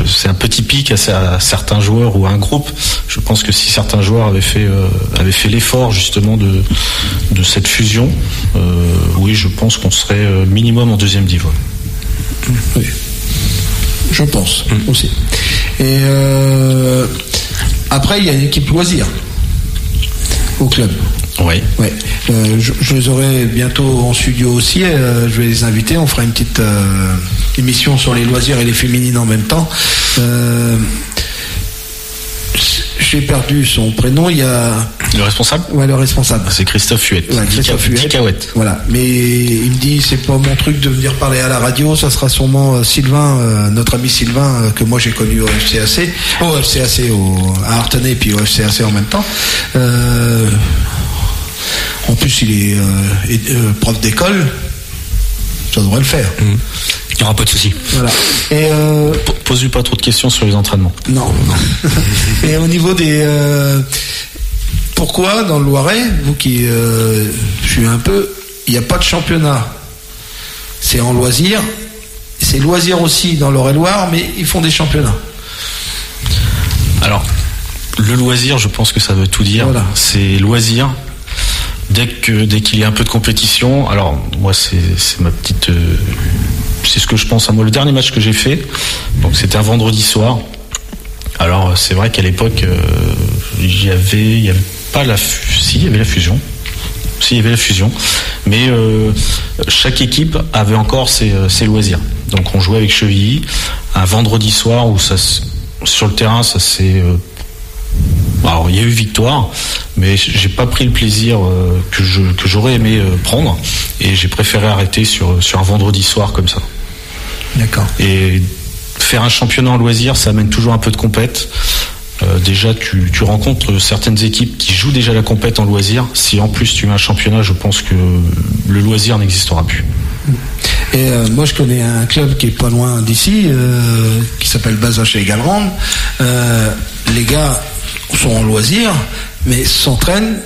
C'est un petit pic à certains joueurs ou à un groupe. Je pense que si certains joueurs avaient fait l'effort justement de cette fusion, oui, je pense qu'on serait minimum en 2e div. Oui. Je pense aussi. Et après, il y a une équipe loisir au club. Oui. Ouais. Je les aurai bientôt en studio aussi. Je vais les inviter. On fera une petite émission sur les loisirs et les féminines en même temps. J'ai perdu son prénom. Il y a le responsable. Ouais, le responsable. C'est Christophe Huette. Ouais, Dicahouette. Voilà. Mais il me dit, c'est pas mon truc de venir parler à la radio. Ça sera sûrement Sylvain, notre ami Sylvain, que moi j'ai connu au FCAC, à Artenay, puis au FCAC en même temps. En plus, il est prof d'école. Ça devrait le faire. Il n'y aura pas de souci. Voilà. Et pose-lui pas trop de questions sur les entraînements. Non. Et au niveau des pourquoi dans le Loiret, vous qui suivez un peu, il n'y a pas de championnat. C'est en loisir. C'est loisir aussi dans l'Eure-et-Loire, mais ils font des championnats. Alors, le loisir, je pense que ça veut tout dire. Voilà. C'est loisir. Dès qu'il y a un peu de compétition, alors moi c'est ma petite, c'est ce que je pense à moi. Le dernier match que j'ai fait, donc c'était un vendredi soir. Alors c'est vrai qu'à l'époque il y avait pas la si il y avait la fusion. Si, il y avait la fusion, mais chaque équipe avait encore ses loisirs. Donc on jouait avec Chevilly un vendredi soir où sur le terrain ça s'est alors il y a eu victoire, mais j'ai pas pris le plaisir que j'aurais aimé prendre, et j'ai préféré arrêter sur un vendredi soir comme ça. D'accord. Et faire un championnat en loisir, ça amène toujours un peu de compète. Déjà tu rencontres certaines équipes qui jouent déjà la compète en loisir. Si en plus tu mets un championnat, je pense que le loisir n'existera plus. Et moi je connais un club qui est pas loin d'ici, qui s'appelle Bazoches et Gallerande. Les gars sont en loisir, mais s'entraînent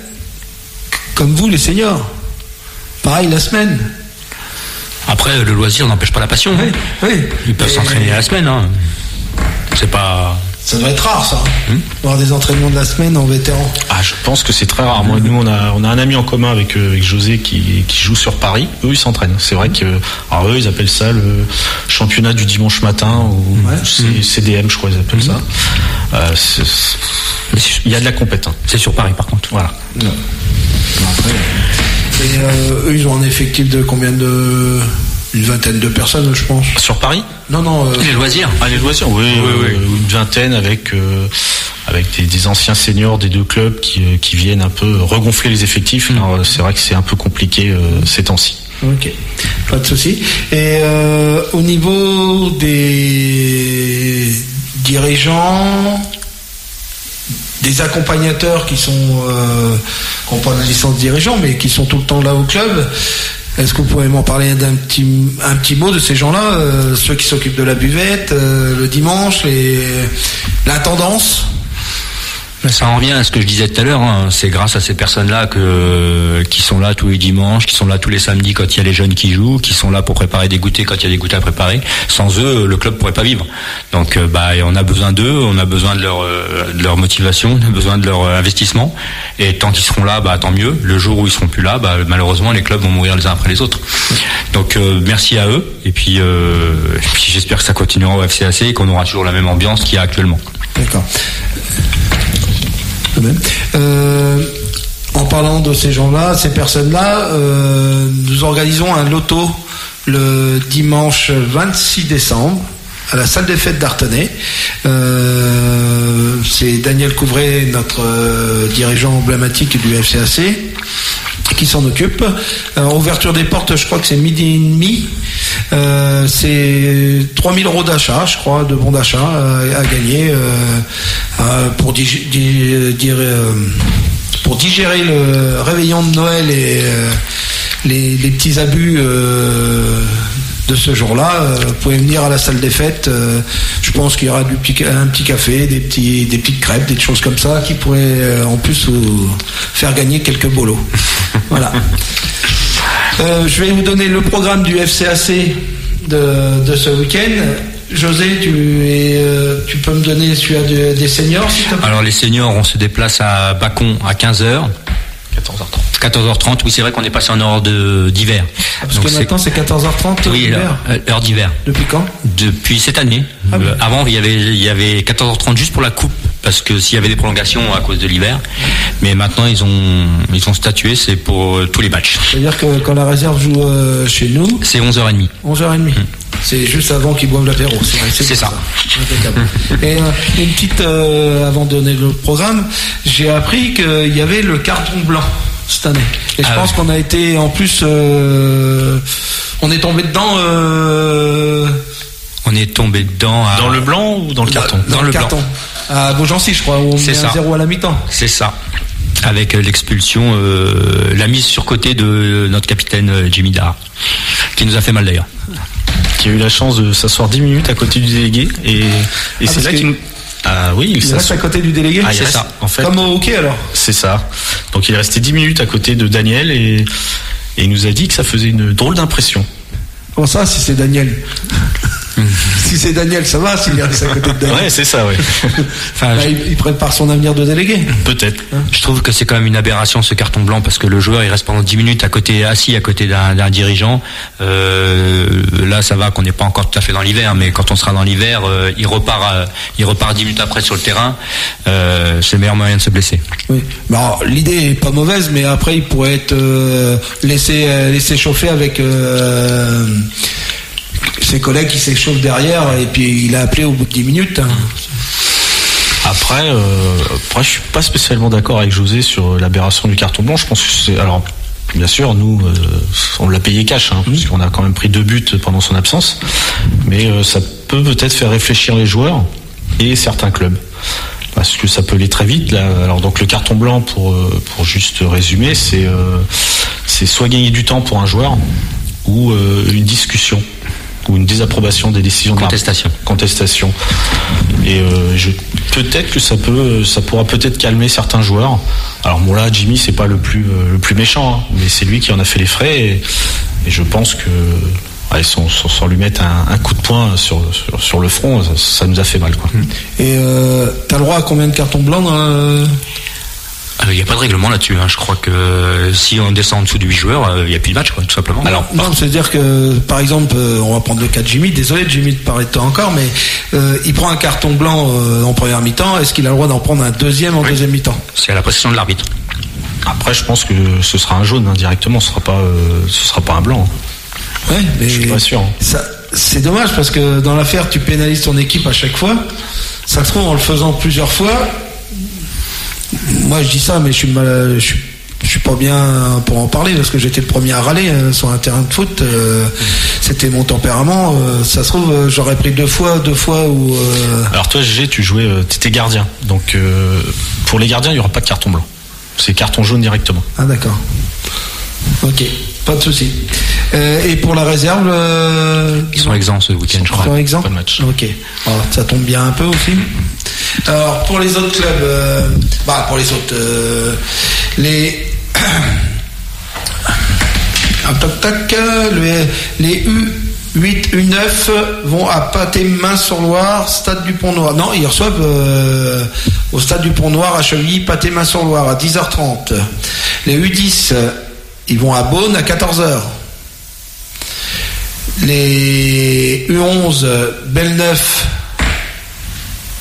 comme vous les seniors. Pareil la semaine. Après, le loisir n'empêche pas la passion. Oui. Ils peuvent s'entraîner la semaine. Hein. C'est pas Ça doit être rare, ça. Voir des entraînements de la semaine en vétéran. Ah, je pense que c'est très rare. Moi, nous, on a un ami en commun avec José qui joue sur Paris. Eux, ils s'entraînent. C'est vrai que, alors eux, ils appellent ça le championnat du dimanche matin ou CDM, je crois, ils appellent ça. Il y a de la compète. C'est sur Paris, par contre. Voilà. Ouais. Et eux, ils ont un effectif de combien de... Une vingtaine de personnes, je pense. Sur Paris ? Non. Les loisirs. Ah, les loisirs, oui. Une vingtaine avec des anciens seniors des deux clubs qui viennent un peu regonfler les effectifs. Alors, c'est vrai que c'est un peu compliqué ces temps-ci. Ok, pas de souci. Et au niveau des dirigeants, des accompagnateurs qui n'ont pas de licence dirigeant, mais qui sont tout le temps là au club, est-ce que vous pouvez m'en parler un petit mot de ces gens-là, ceux qui s'occupent de la buvette, le dimanche, l'intendance? Ça en revient à ce que je disais tout à l'heure, c'est grâce à ces personnes-là qui sont là tous les dimanches, qui sont là tous les samedis quand il y a les jeunes qui jouent, qui sont là pour préparer des goûters quand il y a des goûters à préparer. Sans eux, le club pourrait pas vivre. Donc on a besoin d'eux, on a besoin de leur motivation, on a besoin de leur investissement. Et tant qu'ils seront là, tant mieux. Le jour où ils seront plus là, malheureusement les clubs vont mourir les uns après les autres. Donc merci à eux. Et puis j'espère que ça continuera au FCAC et qu'on aura toujours la même ambiance qu'il y a actuellement. D'accord. En parlant de ces gens-là, ces personnes-là, nous organisons un loto le dimanche 26 décembre à la salle des fêtes d'Artenay. C'est Daniel Couvret, notre dirigeant emblématique du FCAC, qui s'en occupe. Ouverture des portes, je crois que c'est 12h30. C'est 3 000 € d'achat, je crois, de bons d'achat à gagner pour digérer le réveillon de Noël et les petits abus de ce jour-là. Vous pouvez venir à la salle des fêtes. Je pense qu'il y aura un petit café, des petites crêpes, des choses comme ça qui pourraient en plus vous faire gagner quelques bolos. Voilà. Je vais vous donner le programme du FCAC de ce week-end. José, tu peux me donner celui des seniors, s'il te plaît? Alors les seniors, on se déplace à Bacon à 15h. 14h30, oui, c'est vrai qu'on est passé en heure d'hiver. Parce que maintenant c'est 14h30 oui, heure d'hiver. Depuis quand? Depuis cette année. Avant, il y avait 14h30 juste pour la coupe, parce que s'il y avait des prolongations à cause de l'hiver. Mais maintenant, ils ont statué, c'est pour tous les matchs. C'est-à-dire que quand la réserve joue chez nous... C'est 11h30. 11h30. C'est juste avant qu'ils boivent l'apéro. C'est ça. Impeccable. Et une petite, avant de donner le programme, j'ai appris qu'il y avait le carton blanc cette année. Et je pense qu'on a été, en plus, on est tombé dedans... On est tombé dedans... Dans le blanc ou dans le carton? Dans le carton. À Beaugency, je crois, où on met 1-0 à la mi-temps. C'est ça. Avec l'expulsion, la mise sur côté de notre capitaine Jimmy Dara, qui nous a fait mal d'ailleurs. Qui a eu la chance de s'asseoir 10 minutes à côté du délégué et c'est là qu'il nous... Ah oui, il reste à côté du délégué. C'est ça. En fait, comme au hockey alors. C'est ça. Donc il est resté 10 minutes à côté de Daniel et il nous a dit que ça faisait une drôle d'impression. Comment ça, si c'est Daniel? Si c'est Daniel, ça va, s'il reste à côté de Daniel. Ouais, c'est ça, ouais. Il prépare son avenir de délégué. Peut-être. Je trouve que c'est quand même une aberration, ce carton blanc, parce que le joueur, il reste pendant 10 minutes assis à côté d'un dirigeant. Là, ça va qu'on n'est pas encore tout à fait dans l'hiver, mais quand on sera dans l'hiver, il repart 10 minutes après sur le terrain. C'est le meilleur moyen de se blesser. Oui. Bon, l'idée est pas mauvaise, mais après, il pourrait être laissé chauffer avec ses collègues qui s'échauffent derrière, et puis il a appelé au bout de 10 minutes. Après, je suis pas spécialement d'accord avec José sur l'aberration du carton blanc. Je pense que c'est... Alors, bien sûr, nous, on l'a payé cash, parce qu'on a quand même pris 2 buts pendant son absence. Mais ça peut-être faire réfléchir les joueurs et certains clubs. Parce que ça peut aller très vite. Là. Alors, donc, le carton blanc, pour juste résumer, c'est soit gagner du temps pour un joueur, ou une discussion, ou une désapprobation des décisions contestation. Contestation. Et peut-être que ça pourra peut-être calmer certains joueurs. Alors bon là, Jimmy, c'est pas le plus méchant, mais c'est lui qui en a fait les frais et je pense que sans lui mettre un coup de poing sur le front, ça nous a fait mal, quoi. Et t'as le droit à combien de cartons blancs dans il n'y a pas de règlement là-dessus, hein. Je crois que si on descend en dessous de 8 joueurs, il n'y a plus de match, quoi, tout simplement. Alors, non, c'est-à-dire que, par exemple, on va prendre le cas de Jimmy, désolé Jimmy de parler de toi encore, mais il prend un carton blanc en première mi-temps, est-ce qu'il a le droit d'en prendre un deuxième en deuxième mi-temps? C'est à la possession de l'arbitre. Après, je pense que ce sera un jaune, hein, directement, ce sera pas un blanc. Ouais, mais je suis pas sûr. C'est dommage parce que dans l'affaire, tu pénalises ton équipe à chaque fois. Ça se trouve, en le faisant plusieurs fois, moi je dis ça, mais je suis pas bien pour en parler parce que j'étais le premier à râler sur un terrain de foot. C'était mon tempérament. Ça se trouve, j'aurais pris deux fois où. Alors toi, GG, t'étais gardien. Donc pour les gardiens, il n'y aura pas de carton blanc. C'est carton jaune directement. Ah d'accord. Ok, pas de souci. Et pour la réserve, ils sont exempts ce week-end, je crois. Ils sont exempts. Pas de match. Ok. Alors, ça tombe bien un peu aussi. Alors pour les autres clubs, les les U8, U9 vont à Pâté-Main-sur-Loire, Stade du Pont-Noir. Non, ils reçoivent au Stade du Pont-Noir à Chevilly, Pâté-Main-sur-Loire à 10h30. Les U10, ils vont à Beaune à 14h. Les U11, Belneuf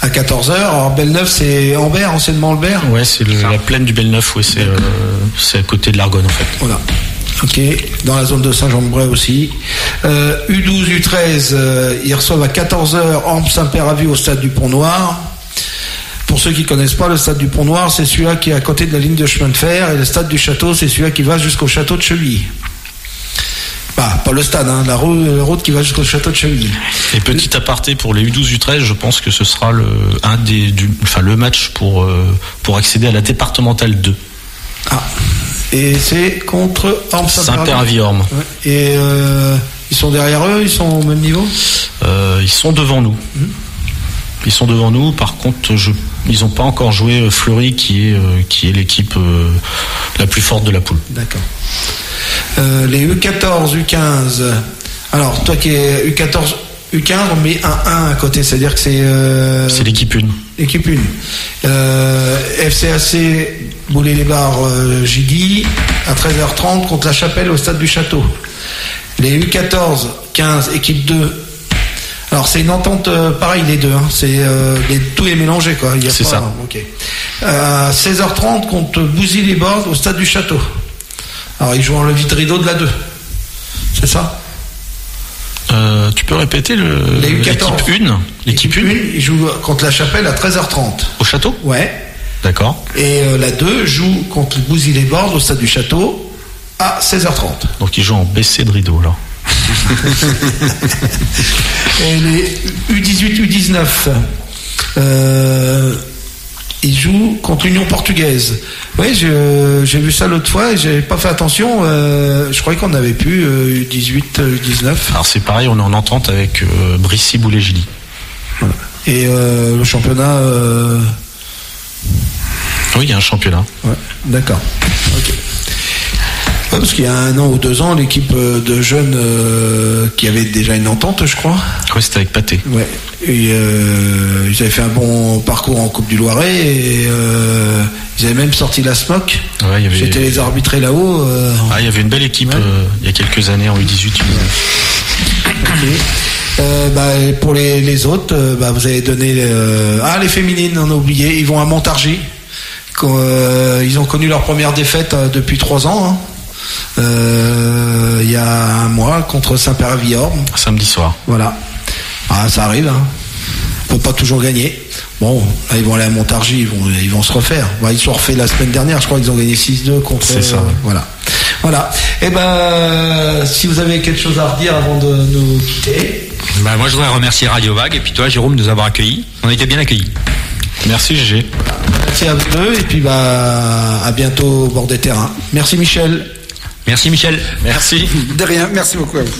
à 14h. Alors Belneuf, c'est Ambert, anciennement Ambert. Ouais, c'est la plaine du Belneuf, ouais, c'est à côté de l'Argonne en fait. Voilà. Ok, dans la zone de Saint-Jean-de-Bray aussi. U12, U13, ils reçoivent à 14h Orbe-Saint-Père-à-Vue au stade du Pont-Noir. Pour ceux qui ne connaissent pas, le stade du Pont-Noir, c'est celui-là qui est à côté de la ligne de chemin de fer, et le stade du Château, c'est celui-là qui va jusqu'au château de Chevilly. Bah, pas le stade, hein, la route qui va jusqu'au château de Chevilly. Et petit aparté pour les U12, U13, je pense que ce sera le match pour accéder à la départementale 2. Ah. Et c'est contre Saint-Père-à-Vue-Orme. Ouais. Et ils sont derrière eux, ils sont au même niveau? Ils sont devant nous. Ils sont devant nous. Par contre, ils n'ont pas encore joué Fleury, qui est l'équipe la plus forte de la poule. D'accord. Les U14, U15. Alors, toi qui es U14, U15, on met un 1 à côté, c'est-à-dire que c'est l'équipe 1. Équipe 1. FCAC Boulay-les-Bars Gilly à 13h30 contre la Chapelle au stade du Château. Les U14, 15, équipe 2. Alors c'est une entente pareil les deux, hein. Tout est mélangé quoi. C'est ça. Ok. 16h30 contre Bouzy-les-Bordes au stade du Château. Alors ils jouent en levée de rideau de la 2. C'est ça? Tu peux répéter l'équipe 1? L'équipe 1, ils jouent contre la Chapelle à 13h30. Au Château? Ouais. D'accord. Et la 2 joue contre Bouzy-les-Bordes au stade du Château à 16h30. Donc ils jouent en baissé de rideau là. Et les U18, U19, ils jouent contre l'Union portugaise. Oui, j'ai vu ça l'autre fois et j'avais pas fait attention. Je croyais qu'on avait pu U18, U19. Alors c'est pareil, on est en entente avec Brissy-Boulay-Gilly. Voilà. Et le championnat. Oui, il y a un championnat. Ouais, d'accord. Ok. Ouais, parce qu'il y a 1 an ou 2 ans, l'équipe de jeunes qui avait déjà une entente, je crois. Oui, c'était avec Pâté. Ouais. Et ils avaient fait un bon parcours en Coupe du Loiret et ils avaient même sorti la SMOC. Ouais, j'étais les arbitrés là-haut. Il y avait une belle équipe il y a quelques années en U18. Okay. Pour les autres, vous avez donné les féminines, on a oublié, ils vont à Montargis. Ils ont connu leur première défaite depuis 3 ans. Hein. Il y a 1 mois contre Saint-Père-à-Vue-Orme. Samedi soir. Voilà. Ça arrive. Hein. On peut pas toujours gagner. Bon, là, ils vont aller à Montargis, ils vont se refaire. Ils se sont refait la semaine dernière, je crois qu'ils ont gagné 6-2 contre. C'est ça. Voilà. Et si vous avez quelque chose à redire avant de nous quitter. Moi, je voudrais remercier Radio Vague et puis toi, Jérôme, de nous avoir accueillis. On a été bien accueillis. Merci GG. Merci à vous deux et puis à bientôt au bord des terrains. Merci Michel. Merci Michel. Merci. De rien, merci beaucoup à vous.